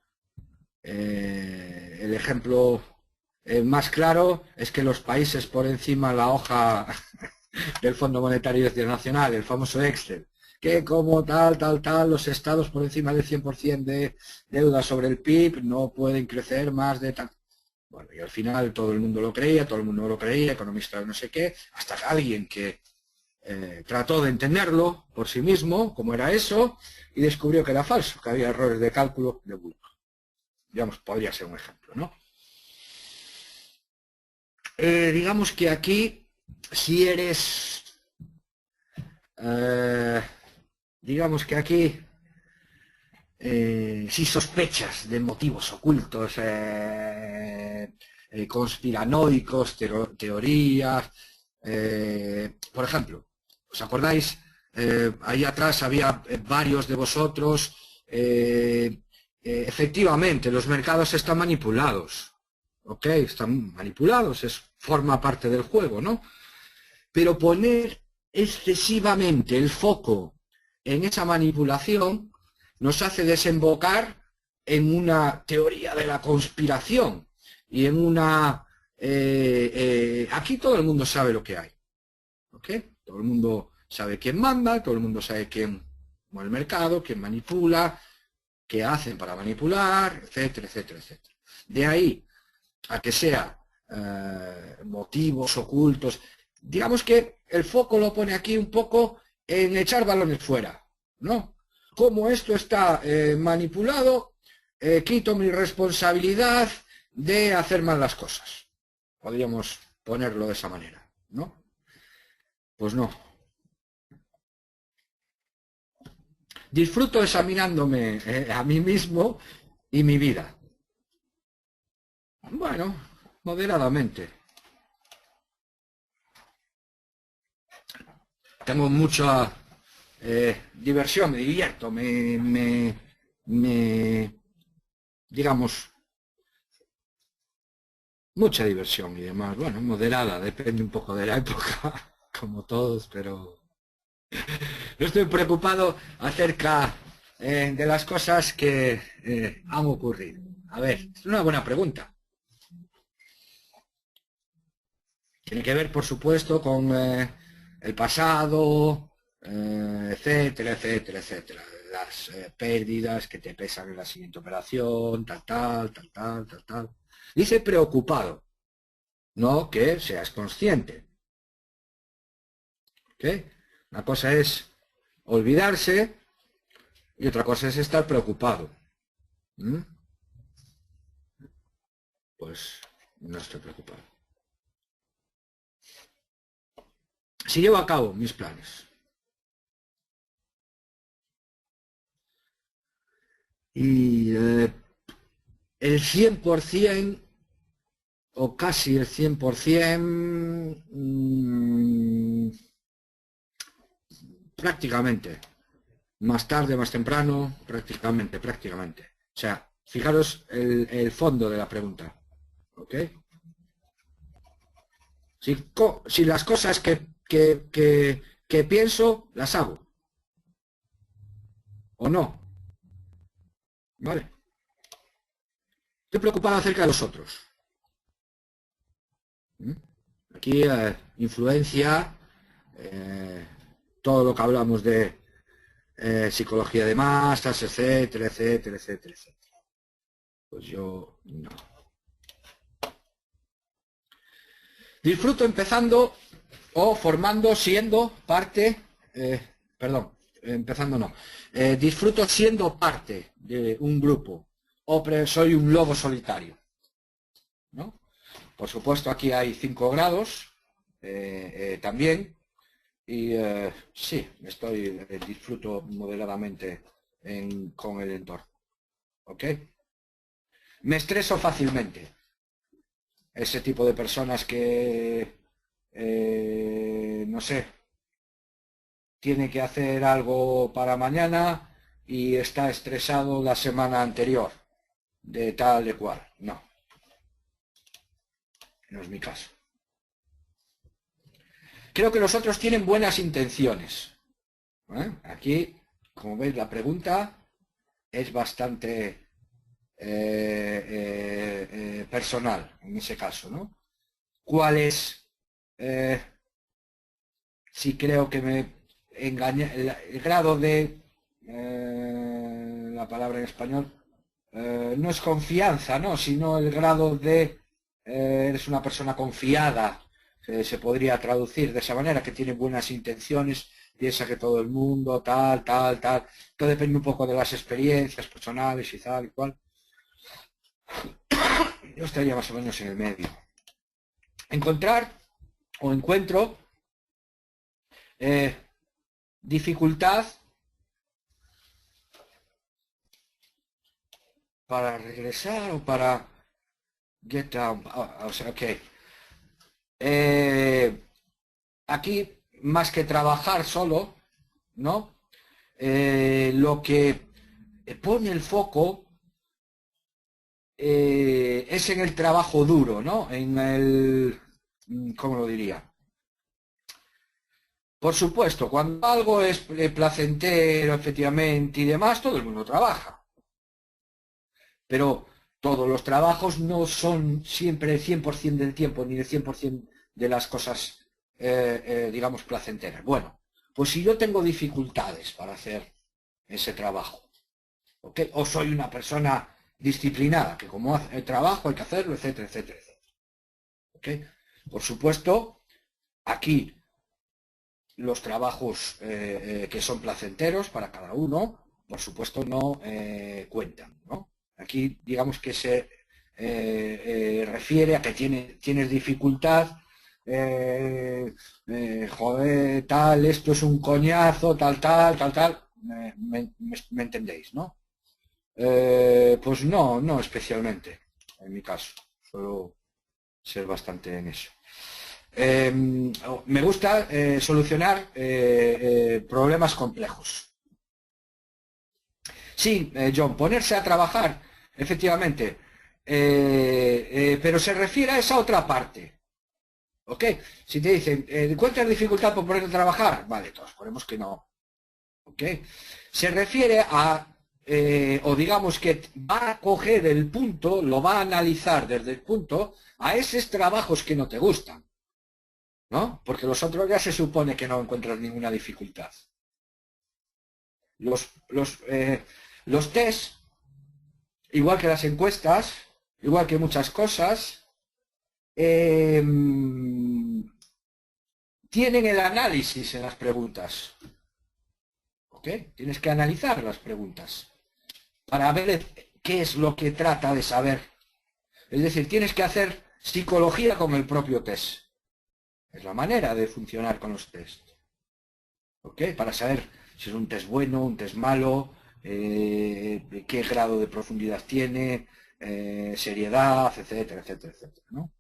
El ejemplo más claro es que los países por encima de la hoja del Fondo Monetario Internacional, el famoso Excel, que como tal, los estados por encima del 100% de deuda sobre el PIB no pueden crecer más de tal. Bueno, y al final todo el mundo lo creía, economistas no sé qué, hasta que alguien que trató de entenderlo por sí mismo, cómo era eso, y descubrió que era falso, que había errores de cálculo de bulto. Digamos, podría ser un ejemplo, ¿no? Digamos que aquí, si eres, digamos que aquí, si sospechas de motivos ocultos, conspiranoicos, teorías, por ejemplo, ¿os acordáis? Ahí atrás había varios de vosotros, efectivamente, los mercados están manipulados, ¿ok? Están manipulados, forma parte del juego, ¿no? Pero poner excesivamente el foco en esa manipulación nos hace desembocar en una teoría de la conspiración y en una... aquí todo el mundo sabe lo que hay, ¿ok? Todo el mundo sabe quién manda, todo el mundo sabe quién mueve el mercado, quién manipula, qué hacen para manipular, etcétera, etcétera, etcétera. De ahí a que sea motivos ocultos, digamos que el foco lo pone aquí un poco en echar balones fuera, ¿no? Como esto está manipulado, quito mi responsabilidad de hacer mal las cosas. Podríamos ponerlo de esa manera, ¿no? Pues no. Disfruto examinándome a mí mismo y mi vida. Bueno, moderadamente. Tengo mucha diversión, me divierto, digamos, mucha diversión y demás. Bueno, moderada, depende un poco de la época, como todos, pero no estoy preocupado acerca de las cosas que han ocurrido. A ver, es una buena pregunta. Tiene que ver, por supuesto, con el pasado, etcétera, etcétera, etcétera. Las pérdidas que te pesan en la siguiente operación, tal. Dice preocupado, no que seas consciente. ¿Ok? Una cosa es olvidarse y otra cosa es estar preocupado. ¿Mm? Pues no estoy preocupado. Si llevo a cabo mis planes y el 100% o casi el 100%, prácticamente. Más tarde, más temprano, prácticamente. O sea, fijaros el fondo de la pregunta. ¿Ok? Si las cosas que pienso, las hago. ¿O no? ¿Vale? Estoy preocupado acerca de los otros. Aquí, influencia, todo lo que hablamos de psicología de masas, etcétera. Pues yo no. Disfruto empezando o formando, siendo parte, empezando no. Disfruto siendo parte de un grupo o soy un lobo solitario, ¿no? Por supuesto, aquí hay 5 grados también. Y sí, disfruto moderadamente con el entorno. ¿Ok? Me estreso fácilmente. Ese tipo de personas que, no sé, tiene que hacer algo para mañana y está estresado la semana anterior, de tal de cual. No. No es mi caso. Creo que los otros tienen buenas intenciones. Aquí, como veis, la pregunta es bastante personal, en ese caso, ¿no? ¿Cuál es, si creo que me engaña, el grado de, la palabra en español, no es confianza, ¿no? Sino el grado de, eres una persona confiada, se podría traducir de esa manera, que tiene buenas intenciones, piensa que todo el mundo, tal. Todo depende un poco de las experiencias personales y tal y cual. Yo estaría más o menos en el medio. Encontrar o encuentro dificultad para regresar o para get down. O sea, ok. Aquí, más que trabajar solo, ¿no? Lo que pone el foco es en el trabajo duro, ¿no? En el, ¿cómo lo diría? Por supuesto, cuando algo es placentero, efectivamente, y demás, todo el mundo trabaja. Pero todos los trabajos no son siempre el 100% del tiempo, ni el 100% de las cosas, digamos, placenteras. Bueno, pues si yo tengo dificultades para hacer ese trabajo, ¿ok? O soy una persona disciplinada, que como trabajo hay que hacerlo, etcétera. ¿Ok? Por supuesto, aquí los trabajos que son placenteros para cada uno, por supuesto, no cuentan, ¿no? Aquí, digamos que se refiere a que tienes dificultad, joder, tal, esto es un coñazo, tal, me entendéis, ¿no? Pues no especialmente, en mi caso, suelo ser bastante en eso. Me gusta solucionar problemas complejos. Sí, John, ponerse a trabajar, efectivamente, pero se refiere a esa otra parte. ¿Ok? Si te dicen, ¿encuentras dificultad por ponerte a trabajar? Vale, todos ponemos que no. ¿Ok? Se refiere a, o digamos que va a coger el punto, lo va a analizar desde el punto a esos trabajos que no te gustan. ¿No? Porque los otros ya se supone que no encuentran ninguna dificultad. Los test, igual que las encuestas, igual que muchas cosas, tienen el análisis en las preguntas. ¿Ok? Tienes que analizar las preguntas para ver qué es lo que trata de saber. Es decir, tienes que hacer psicología con el propio test. Es la manera de funcionar con los test. ¿Ok? Para saber si es un test bueno, un test malo, qué grado de profundidad tiene, seriedad, etcétera, etcétera, etcétera, ¿no?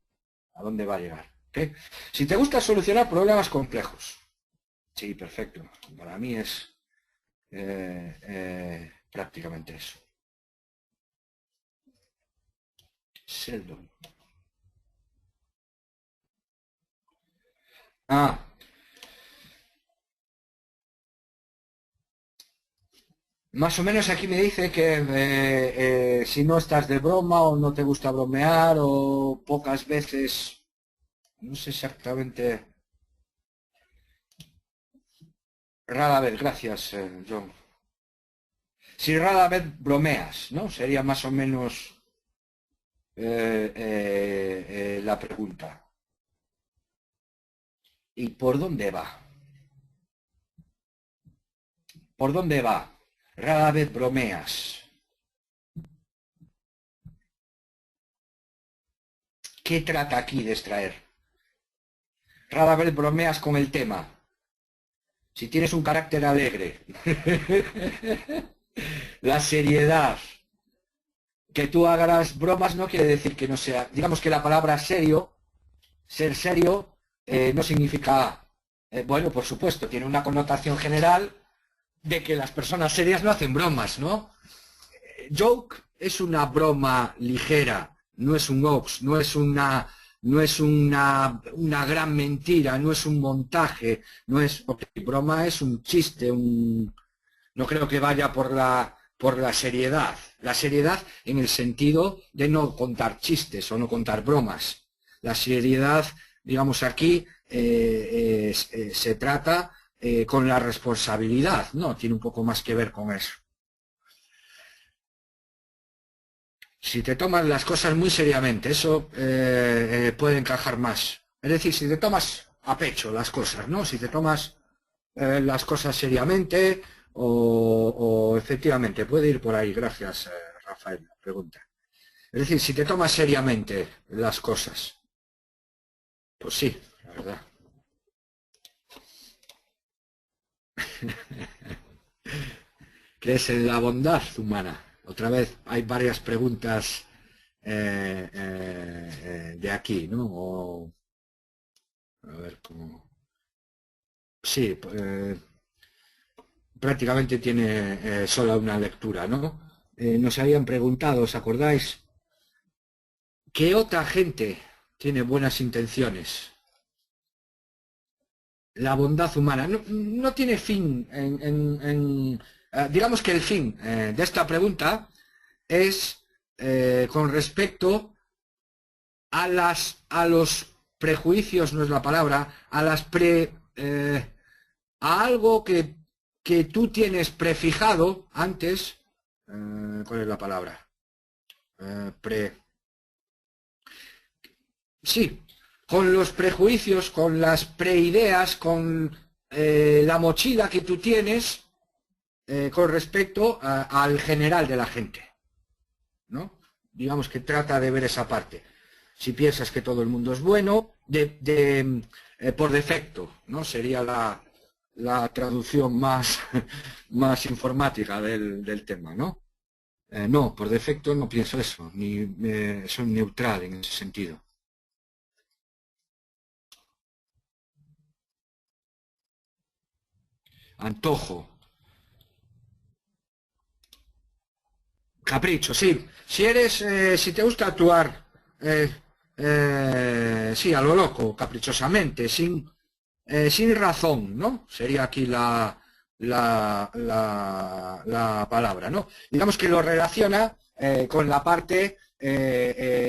¿A dónde va a llegar? ¿Okay? Si te gusta solucionar problemas complejos, sí, perfecto. Para mí es prácticamente eso. Sheldon. Ah, más o menos aquí me dice que si no estás de broma o no te gusta bromear o pocas veces, no sé exactamente, rara vez, gracias, John. Si rara vez bromeas, ¿no? Sería más o menos la pregunta. ¿Y por dónde va? ¿Por dónde va? Rara vez bromeas. ¿Qué trata aquí de extraer? Rara vez bromeas con el tema. Si tienes un carácter alegre, la seriedad, que tú hagas bromas no quiere decir que no sea. Digamos que la palabra serio, ser serio, no significa, bueno, por supuesto, tiene una connotación general de que las personas serias no hacen bromas, ¿no? Joke es una broma ligera, no es un hoax, no es una gran mentira, no es un montaje, no es, okay, broma es un chiste, no creo que vaya por la seriedad. La seriedad en el sentido de no contar chistes o no contar bromas. La seriedad, digamos aquí, se trata con la responsabilidad, ¿no? Tiene un poco más que ver con eso. Si te tomas las cosas muy seriamente, eso puede encajar más. Es decir, si te tomas a pecho las cosas, ¿no? Si te tomas las cosas seriamente o efectivamente, puede ir por ahí. Gracias, Rafael, la pregunta. Es decir, si te tomas seriamente las cosas, pues sí, la verdad. ¿Crees en la bondad humana? Otra vez, hay varias preguntas de aquí, ¿no? A ver cómo. Sí, prácticamente tiene sola una lectura, ¿no? Nos habían preguntado, ¿os acordáis? ¿Qué otra gente tiene buenas intenciones? La bondad humana no tiene fin. Digamos que el fin de esta pregunta es con respecto a los prejuicios, no es la palabra, a algo que tú tienes prefijado antes. ¿Cuál es la palabra? Eh, pre, sí, con los prejuicios, con las preideas, con la mochila que tú tienes con respecto al general de la gente, ¿no? Digamos que trata de ver esa parte. Si piensas que todo el mundo es bueno, por defecto, ¿no? Sería la traducción más, más informática del tema, ¿no? No, por defecto no pienso eso, ni soy neutral en ese sentido. Antojo, capricho, sí. Si te gusta actuar, eh, sí, a lo loco, caprichosamente, sin razón, ¿no? Sería aquí la palabra, ¿no? Digamos que lo relaciona con la parte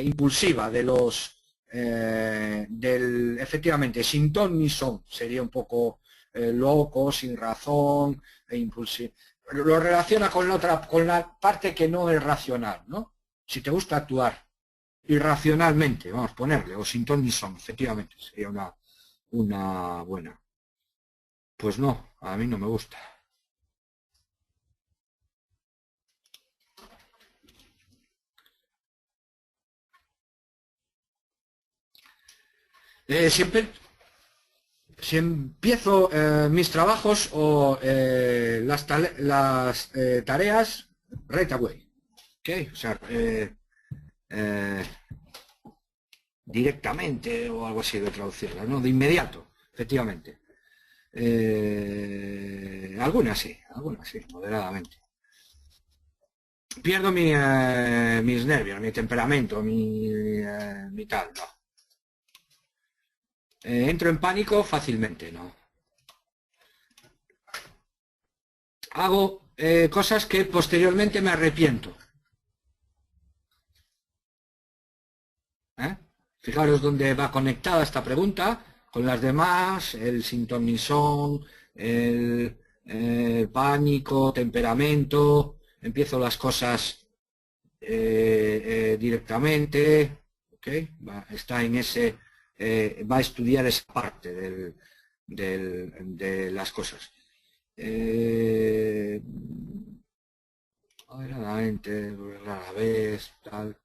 impulsiva efectivamente, sin ton ni son, sería un poco loco, sin razón, e impulsivo. Lo relaciona con la parte que no es racional, ¿no? Si te gusta actuar irracionalmente, vamos a ponerle, o sin ton ni son, efectivamente, sería una buena. Pues no, a mí no me gusta. Siempre, si empiezo mis trabajos o las tareas right away. ¿Ok? O sea, eh, directamente o algo así de traducirla, ¿no? De inmediato, efectivamente. Algunas sí, moderadamente. Pierdo mis nervios, mi temperamento, mi tal, no. Entro en pánico fácilmente, ¿no? Hago cosas que posteriormente me arrepiento. Fijaros dónde va conectada esta pregunta con las demás, el sintonisón, el pánico, temperamento, empiezo las cosas directamente, ¿okay? Está en ese, va a estudiar esa parte de las cosas. Moderadamente, rara vez, tal.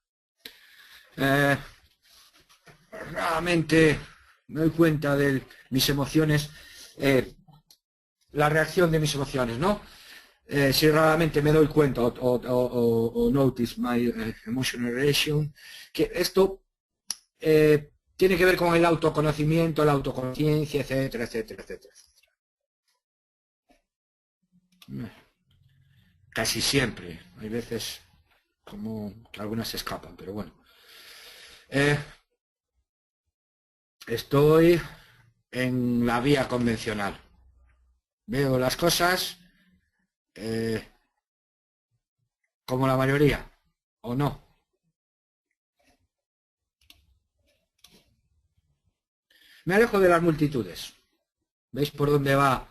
Raramente me doy cuenta de mis emociones, la reacción de mis emociones, ¿no? Si raramente me doy cuenta o notice my emotional reaction, que esto tiene que ver con el autoconocimiento, la autoconciencia, etcétera, etcétera, etcétera. Casi siempre, hay veces como que algunas se escapan, pero bueno. Estoy en la vía convencional. Veo las cosas como la mayoría, o no. Me alejo de las multitudes. ¿Veis por dónde va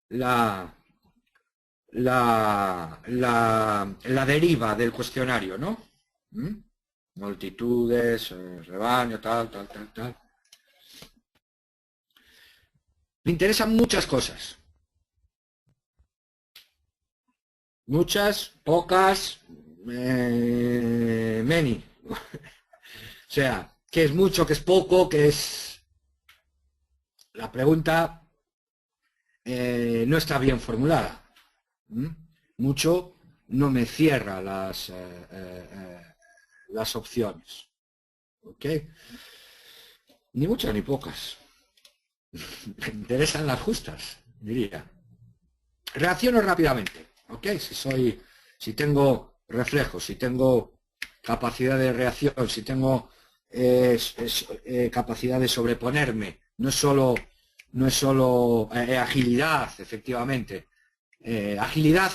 la deriva del cuestionario, no? ¿Mm? Multitudes, rebaño, tal, tal, tal, tal. Me interesan muchas cosas. Muchas, pocas, many. O sea, ¿qué es mucho, qué es poco, qué es...? La pregunta no está bien formulada. Mucho no me cierra las opciones. ¿Ok? Ni muchas ni pocas. Me interesan las justas, diría. Reacciono rápidamente. ¿Ok? Si tengo reflejos, si tengo capacidad de reacción, si tengo capacidad de sobreponerme, no es solo agilidad, efectivamente. Agilidad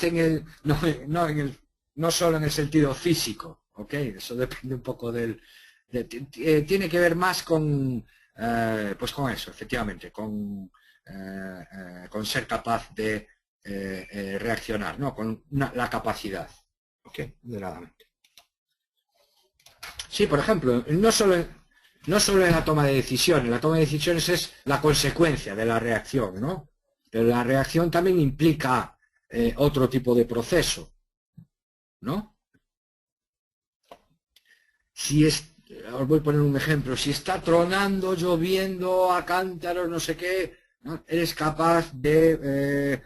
no solo en el sentido físico, ¿ok? Eso depende un poco tiene que ver más pues con eso, efectivamente, con ser capaz de reaccionar, ¿no? Con la capacidad, ¿ok? Moderadamente. Sí, por ejemplo, no solo en la toma de decisiones, la toma de decisiones es la consecuencia de la reacción, ¿no? Pero la reacción también implica otro tipo de proceso, ¿no? Os voy a poner un ejemplo, si está tronando, lloviendo a cántaros, no sé qué, ¿no? Eres capaz de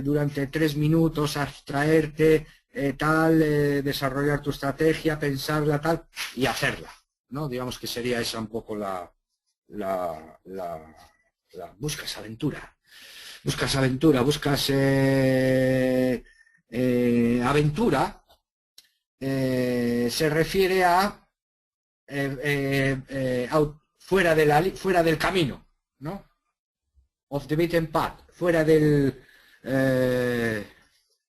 durante 3 minutos abstraerte, desarrollar tu estrategia, pensarla, tal, y hacerla, ¿no? Digamos que sería esa un poco buscas aventura. Buscas aventura, buscas aventura, se refiere a fuera del camino, ¿no? Off the beaten path,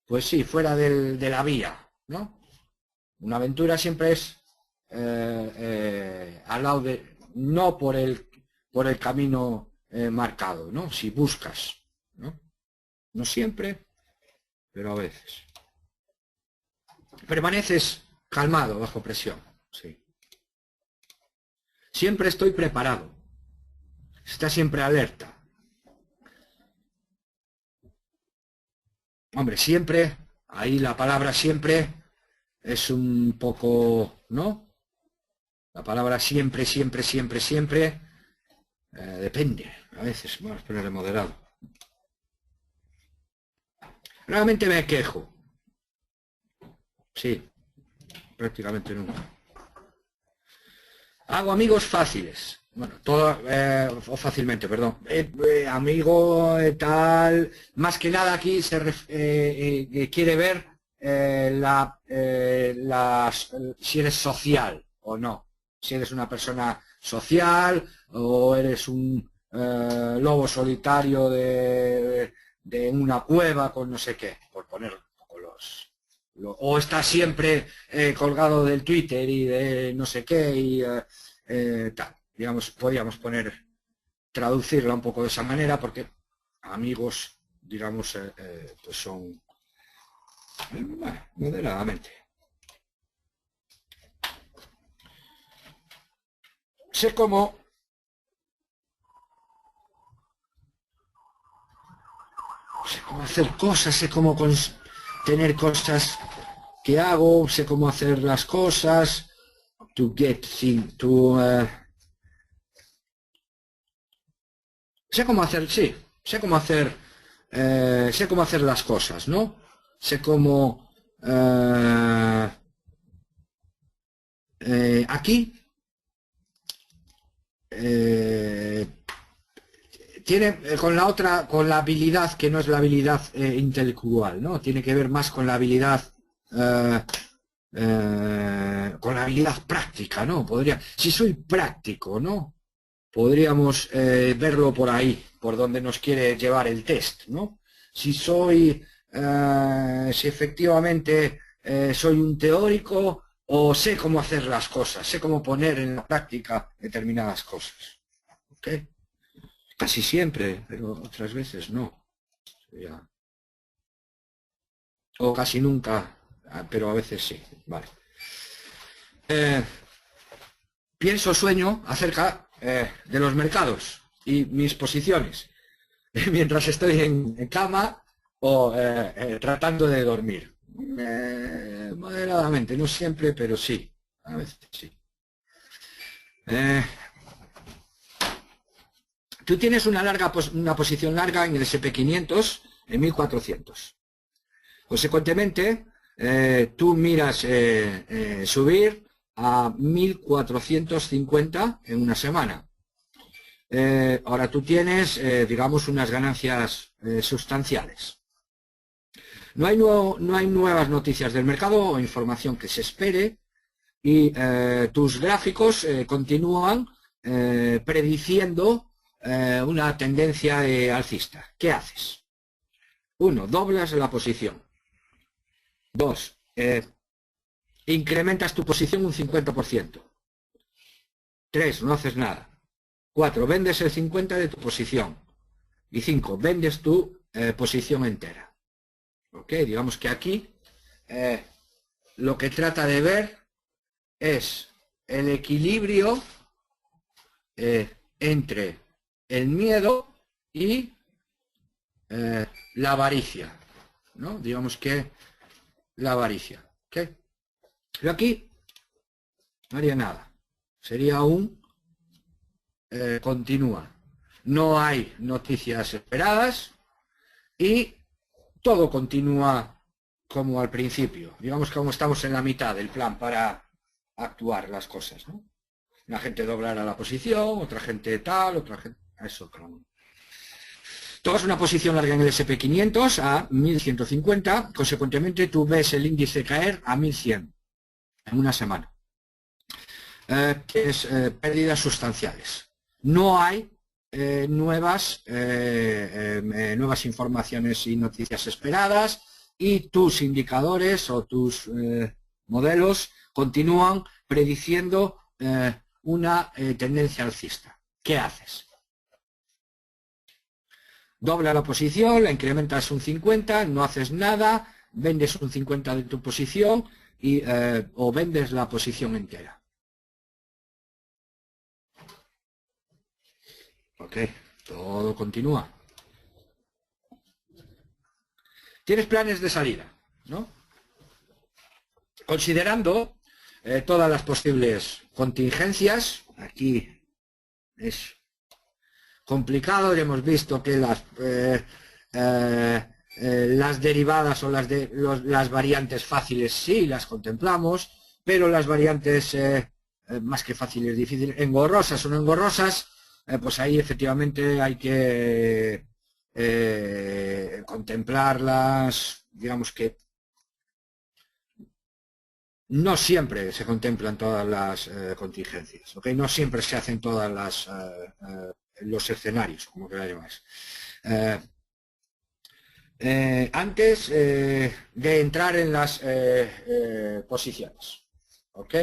pues sí, de la vía, ¿no? Una aventura siempre es al lado no por el camino marcado, ¿no? Si buscas, ¿no? No siempre, pero a veces. Permaneces calmado bajo presión, sí. Siempre estoy preparado. Está siempre alerta. Hombre, siempre, ahí la palabra siempre es un poco, ¿no? La palabra siempre, siempre, siempre, siempre, depende. A veces, vamos a ponerle moderado. Realmente me quejo. Sí, prácticamente nunca. Hago amigos fáciles. Bueno, todo, o fácilmente, perdón. Amigo, tal. Más que nada aquí quiere ver si eres social o no. Si eres una persona social o eres un lobo solitario de una cueva con no sé qué, por poner un poco o estás siempre colgado del Twitter y de no sé qué y tal. Digamos, podríamos traducirla un poco de esa manera porque amigos, digamos, pues son bueno, moderadamente. Sé cómo hacer cosas, sé cómo tener cosas que hago, sé cómo hacer las cosas, to get things, sé cómo hacer, sí, sé cómo hacer las cosas, ¿no? Sé cómo aquí tiene con la habilidad que no es la habilidad intelectual, ¿no? Tiene que ver más con la habilidad práctica, ¿no? Si soy práctico, ¿no? Podríamos verlo por ahí, por donde nos quiere llevar el test, ¿no? Si efectivamente soy un teórico o sé cómo hacer las cosas, sé cómo poner en la práctica determinadas cosas, ¿ok? Casi siempre, pero otras veces no. O casi nunca, pero a veces sí, vale. Sueño acerca de los mercados y mis posiciones mientras estoy en cama o tratando de dormir. Moderadamente, no siempre, pero sí, a veces sí. Tú tienes una posición larga en el SP500 en 1400. Consecuentemente, tú miras subir a 1450 en una semana. Ahora tú tienes, digamos, unas ganancias sustanciales. No hay nuevas noticias del mercado o información que se espere y tus gráficos continúan prediciendo una tendencia alcista. ¿Qué haces? 1. Doblas la posición. 2. Incrementas tu posición un 50%. 3. No haces nada. 4. Vendes el 50% de tu posición. Y 5. Vendes tu posición entera. ¿Ok? Digamos que aquí lo que trata de ver es el equilibrio entre el miedo y la avaricia, ¿no? Digamos que la avaricia, ¿ok? Pero aquí no haría nada, sería un continúa, no hay noticias esperadas y todo continúa como al principio, digamos que como estamos en la mitad del plan para actuar las cosas, ¿no? Una gente doblará la posición, otra gente tal, otra gente... Eso, claro. Tomas una posición larga en el SP500 a 1150, consecuentemente tú ves el índice caer a 1100 en una semana. Tienes pérdidas sustanciales. No hay nuevas informaciones y noticias esperadas y tus indicadores o tus modelos continúan prediciendo una tendencia alcista. ¿Qué haces? Dobla la posición, la incrementas un 50, no haces nada, vendes un 50 de tu posición y, o vendes la posición entera. Ok, todo continúa. Tienes planes de salida, ¿no? Considerando todas las posibles contingencias, aquí es complicado, ya hemos visto que las derivadas o las variantes fáciles sí las contemplamos, pero las variantes más que fáciles, difíciles, engorrosas o no engorrosas, pues ahí efectivamente hay que contemplarlas, digamos que no siempre se contemplan todas las contingencias, ¿ok? No siempre se hacen todas los escenarios, como queráis llamáis. Antes de entrar en las posiciones, ¿ok?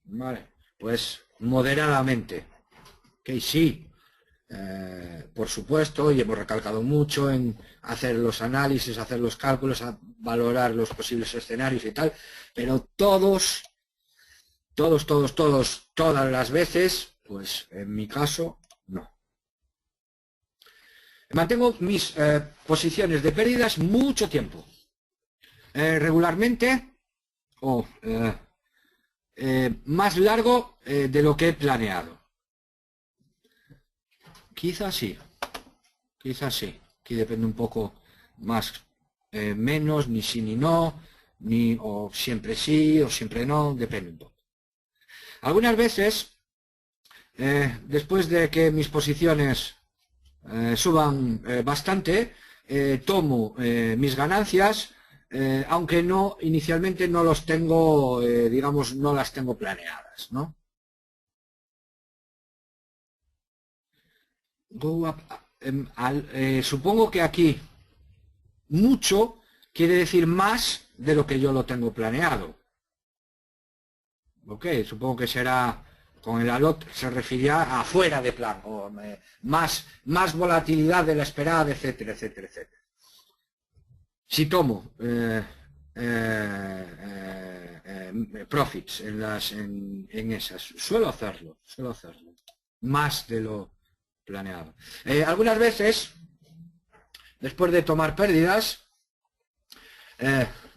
Vale, pues moderadamente, ¿ok? Sí, por supuesto, y hemos recalcado mucho en hacer los análisis, hacer los cálculos, valorar los posibles escenarios y tal, pero todas las veces, pues en mi caso, no. Mantengo mis posiciones de pérdidas mucho tiempo. Regularmente, o más largo de lo que he planeado. Quizás sí. Aquí depende un poco más, menos, ni sí ni no, ni o siempre sí o siempre no, depende un poco. Algunas veces, después de que mis posiciones suban bastante, tomo mis ganancias, aunque no inicialmente no los tengo, digamos, no las tengo planeadas, ¿no? Supongo que aquí mucho quiere decir más de lo que yo lo tengo planeado. Ok, supongo que será, con el alot se referirá a fuera de plan, o más volatilidad de la esperada, etcétera, etcétera, etcétera. Si tomo profits en esas, suelo hacerlo, más de lo planeado. Algunas veces, después de tomar pérdidas,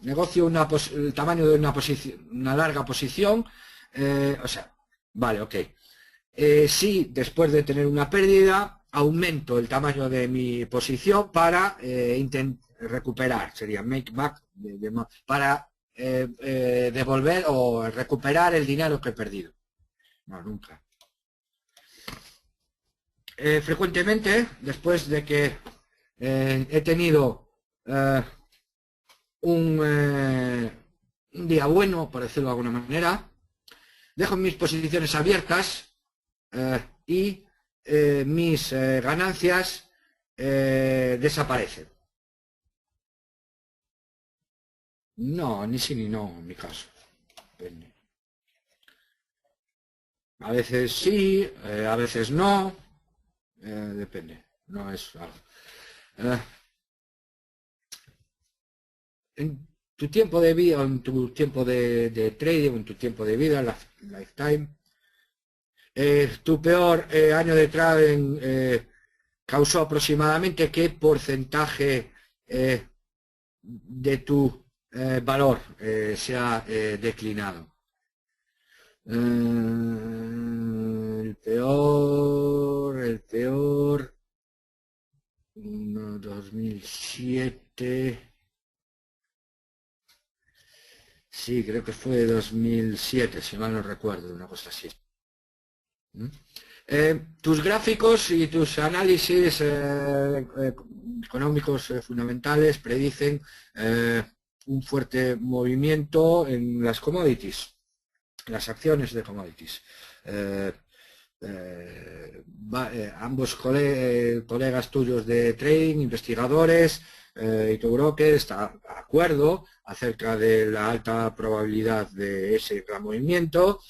negocio el tamaño de una larga posición, o sea, vale, ok. Si después de tener una pérdida, aumento el tamaño de mi posición para recuperar, sería make back, para devolver o recuperar el dinero que he perdido. No, nunca. Frecuentemente, después de que he tenido un día bueno, por decirlo de alguna manera, dejo mis posiciones abiertas y mis ganancias desaparecen. No, ni sí ni no, en mi caso. Depende. A veces sí, a veces no. Depende. No es algo. En tu tiempo de vida, en tu tiempo de trading, en tu tiempo de vida, lifetime, tu peor año de trading causó aproximadamente qué porcentaje de tu valor se ha declinado. El peor, 2007. Sí, creo que fue 2007, si mal no recuerdo, una cosa así. Tus gráficos y tus análisis económicos fundamentales predicen un fuerte movimiento en las commodities, las acciones de commodities. Ambos colegas tuyos de trading, investigadores y tu broker están de acuerdo acerca de la alta probabilidad de ese gran movimiento.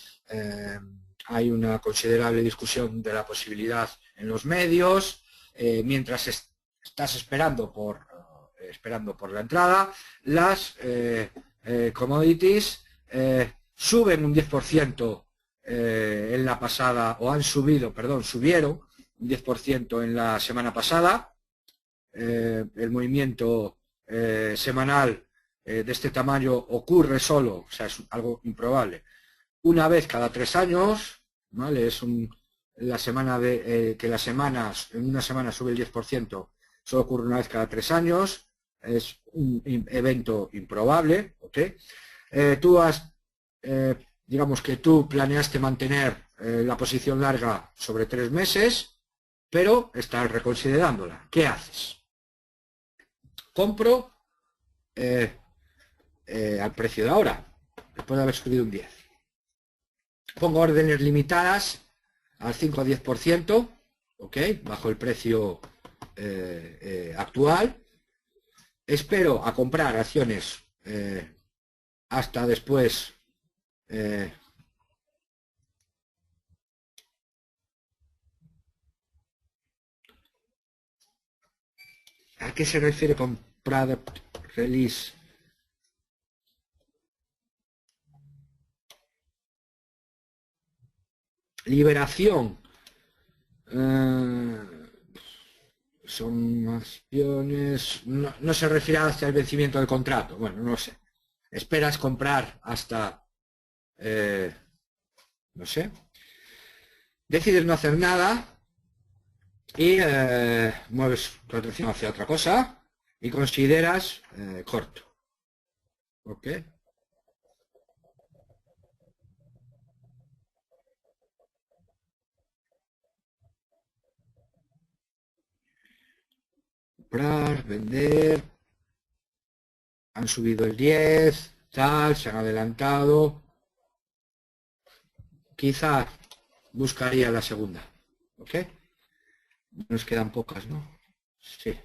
Hay una considerable discusión de la posibilidad en los medios, mientras estás esperando por la entrada, las commodities suben un 10% en la pasada, o subieron un 10% en la semana pasada. El movimiento semanal de este tamaño ocurre solo, o sea, es algo improbable, una vez cada 3 años, ¿vale? Es la semana que las semanas, en una semana sube el 10%, solo ocurre una vez cada 3 años, es un evento improbable, ¿ok? Tú has digamos que tú planeaste mantener la posición larga sobre 3 meses, pero estás reconsiderándola. ¿Qué haces? Compro al precio de ahora, después de haber subido un 10. Pongo órdenes limitadas al 5 o 10%, ¿ok? Bajo el precio actual. Espero a comprar acciones hasta después ¿a qué se refiere con product release? Liberación. Son acciones. No se refiere hasta el vencimiento del contrato. Bueno, no sé. Esperas comprar hasta. No sé. Decides no hacer nada y mueves tu atención hacia otra cosa y consideras corto. ¿Ok? Comprar, vender, han subido el 10, tal, se han adelantado. Quizá buscaría la segunda, ¿ok? Nos quedan pocas, ¿no? Sí.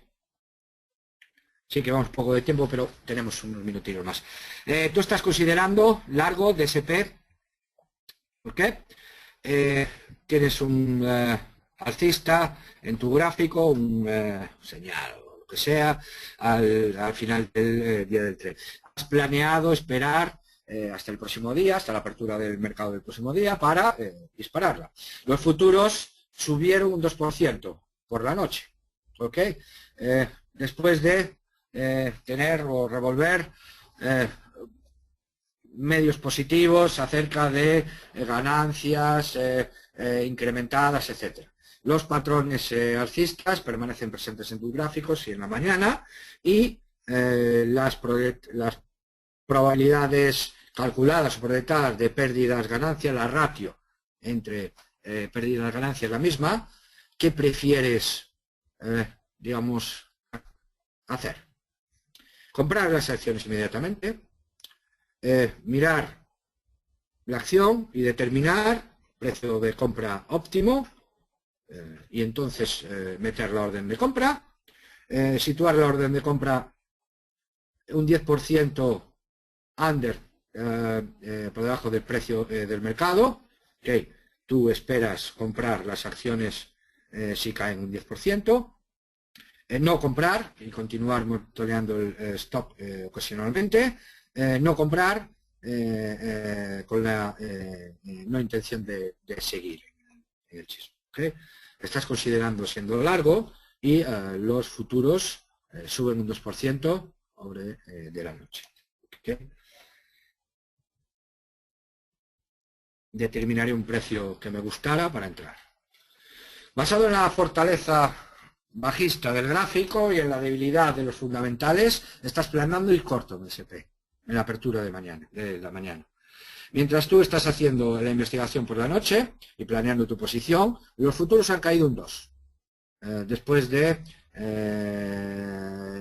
Sí que vamos poco de tiempo, pero tenemos unos minutitos más. Tú estás considerando largo DSP, ¿por qué? Tienes un alcista en tu gráfico, un señal o lo que sea, al final del día del tren. Has planeado esperar hasta el próximo día, hasta la apertura del mercado del próximo día, para dispararla. Los futuros subieron un 2% por la noche, ¿ok? Después de tener o revolver medios positivos acerca de ganancias incrementadas, etcétera. Los patrones alcistas permanecen presentes en tus gráficos y en la mañana y las probabilidades calculadas o proyectadas de pérdidas ganancias, la ratio entre pérdidas ganancias es la misma. ¿Qué prefieres, digamos, hacer? Comprar las acciones inmediatamente, mirar la acción y determinar precio de compra óptimo y entonces meter la orden de compra, situar la orden de compra un 10% under por debajo del precio del mercado. Okay. Tú esperas comprar las acciones si caen un 10%. No comprar y continuar monitoreando el stop ocasionalmente. No comprar con la no intención de seguir en el chisme. ¿Okay? Estás considerando siendo largo y los futuros suben un 2% sobre de la noche. ¿Okay? Determinaré un precio que me gustara para entrar. Basado en la fortaleza bajista del gráfico y en la debilidad de los fundamentales, estás planeando ir corto en SP, en la apertura de la mañana. Mientras tú estás haciendo la investigación por la noche y planeando tu posición, los futuros han caído un 2. Después de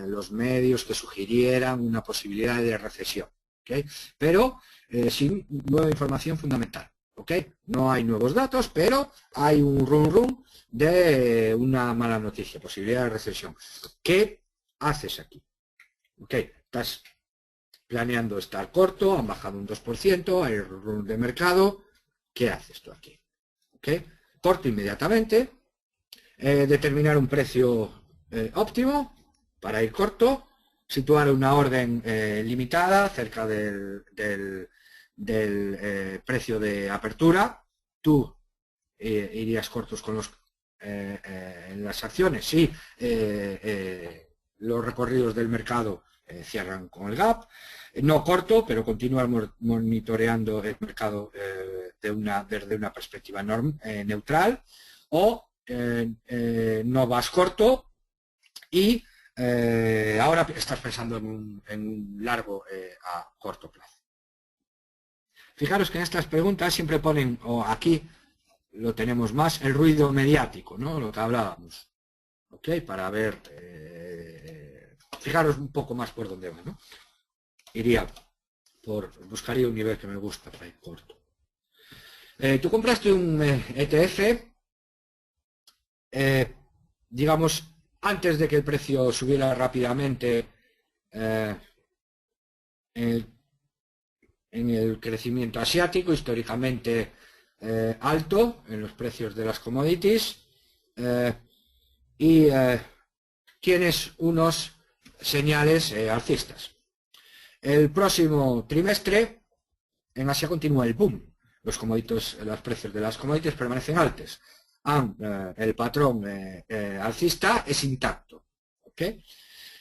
los medios que sugirieran una posibilidad de recesión. ¿Okay? Pero sin nueva información fundamental. ¿Okay? No hay nuevos datos, pero hay un rum de una mala noticia, posibilidad de recesión. ¿Qué haces aquí? ¿Okay? Estás planeando estar corto, han bajado un 2%, hay rum de mercado. ¿Qué haces tú aquí? ¿Okay? Corto inmediatamente, determinar un precio óptimo para ir corto, situar una orden limitada cerca del precio de apertura. Tú irías cortos con en las acciones si los recorridos del mercado cierran con el gap. No corto, pero continuar monitoreando el mercado desde una perspectiva neutral, o no vas corto y ahora estás pensando en un largo a corto plazo. fijaros que en estas preguntas siempre ponen, o aquí lo tenemos más, el ruido mediático, ¿no? Lo que hablábamos. ¿Ok? Para ver, fijaros un poco más por dónde va, ¿no? Buscaría un nivel que me gusta para ir corto. Tú compraste un ETF, digamos, antes de que el precio subiera rápidamente en el crecimiento asiático, históricamente alto en los precios de las commodities, y tienes unos señales alcistas. El próximo trimestre en Asia continúa el boom. Los precios de las commodities permanecen altos. El patrón alcista es intacto, ¿ok?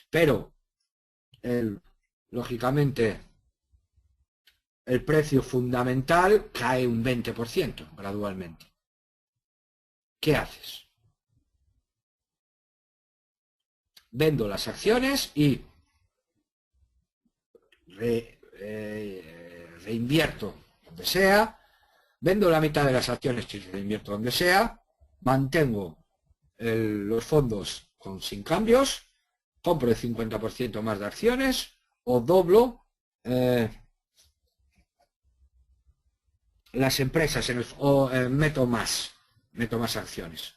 Pero lógicamente el precio fundamental cae un 20% gradualmente. ¿Qué haces? Vendo las acciones y reinvierto donde sea, vendo la mitad de las acciones y reinvierto donde sea, mantengo los fondos sin cambios, compro el 50% más de acciones o doblo las empresas o meto más acciones,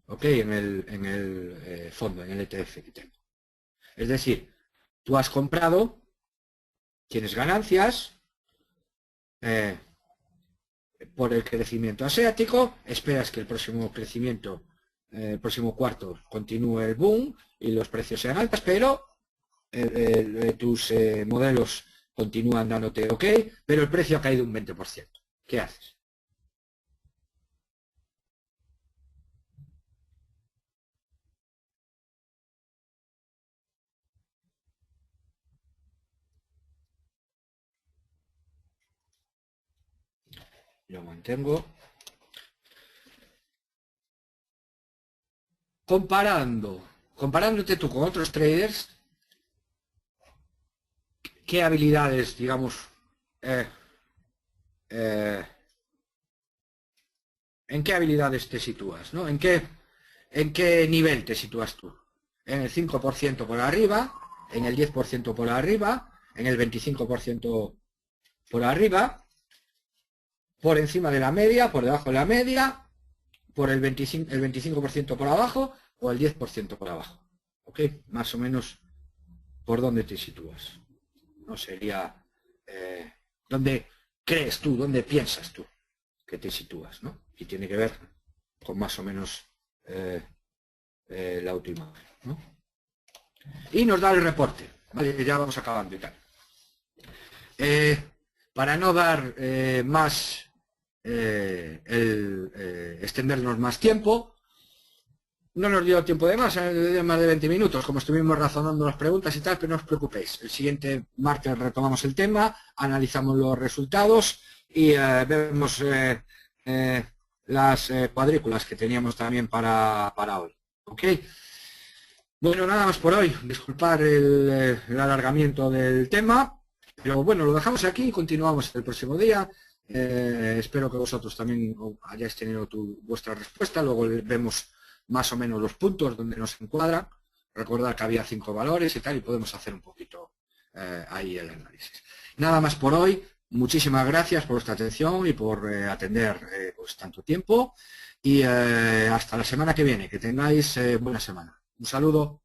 ¿ok? En el fondo, en el ETF que tengo. Es decir, tú has comprado, tienes ganancias por el crecimiento asiático, esperas que el próximo crecimiento, el próximo cuarto, continúe el boom y los precios sean altos, pero tus modelos continúan dándote ok, pero el precio ha caído un 20%. ¿Qué haces? Lo mantengo. Comparándote tú con otros traders, ¿qué habilidades, digamos, en qué habilidades te sitúas, ¿no? ¿En qué nivel te sitúas tú? ¿En el 5% por arriba? ¿En el 10% por arriba? ¿En el 25% por arriba? ¿Por encima de la media? ¿Por debajo de la media? ¿Por el 25% por abajo? ¿O el 10% por abajo? ¿Ok? Más o menos por dónde te sitúas. No sería... ¿dónde crees tú? ¿Dónde piensas tú que te sitúas, ¿no? Y tiene que ver con más o menos la última, ¿no? Y nos da el reporte, ¿vale? Ya vamos acabando y tal. Para no dar extendernos más tiempo, no nos dio tiempo de más, más de 20 minutos, como estuvimos razonando las preguntas y tal, pero no os preocupéis. El siguiente martes retomamos el tema, analizamos los resultados y vemos las cuadrículas que teníamos también para hoy. ¿Ok? Bueno, nada más por hoy. Disculpar el alargamiento del tema, pero bueno, lo dejamos aquí y continuamos el próximo día. Espero que vosotros también hayáis tenido vuestra respuesta. Luego vemos más o menos los puntos donde nos encuadran. Recordad que había 5 valores y tal, y podemos hacer un poquito ahí el análisis. Nada más por hoy. Muchísimas gracias por vuestra atención y por atender pues tanto tiempo. Y hasta la semana que viene. Que tengáis buena semana. Un saludo.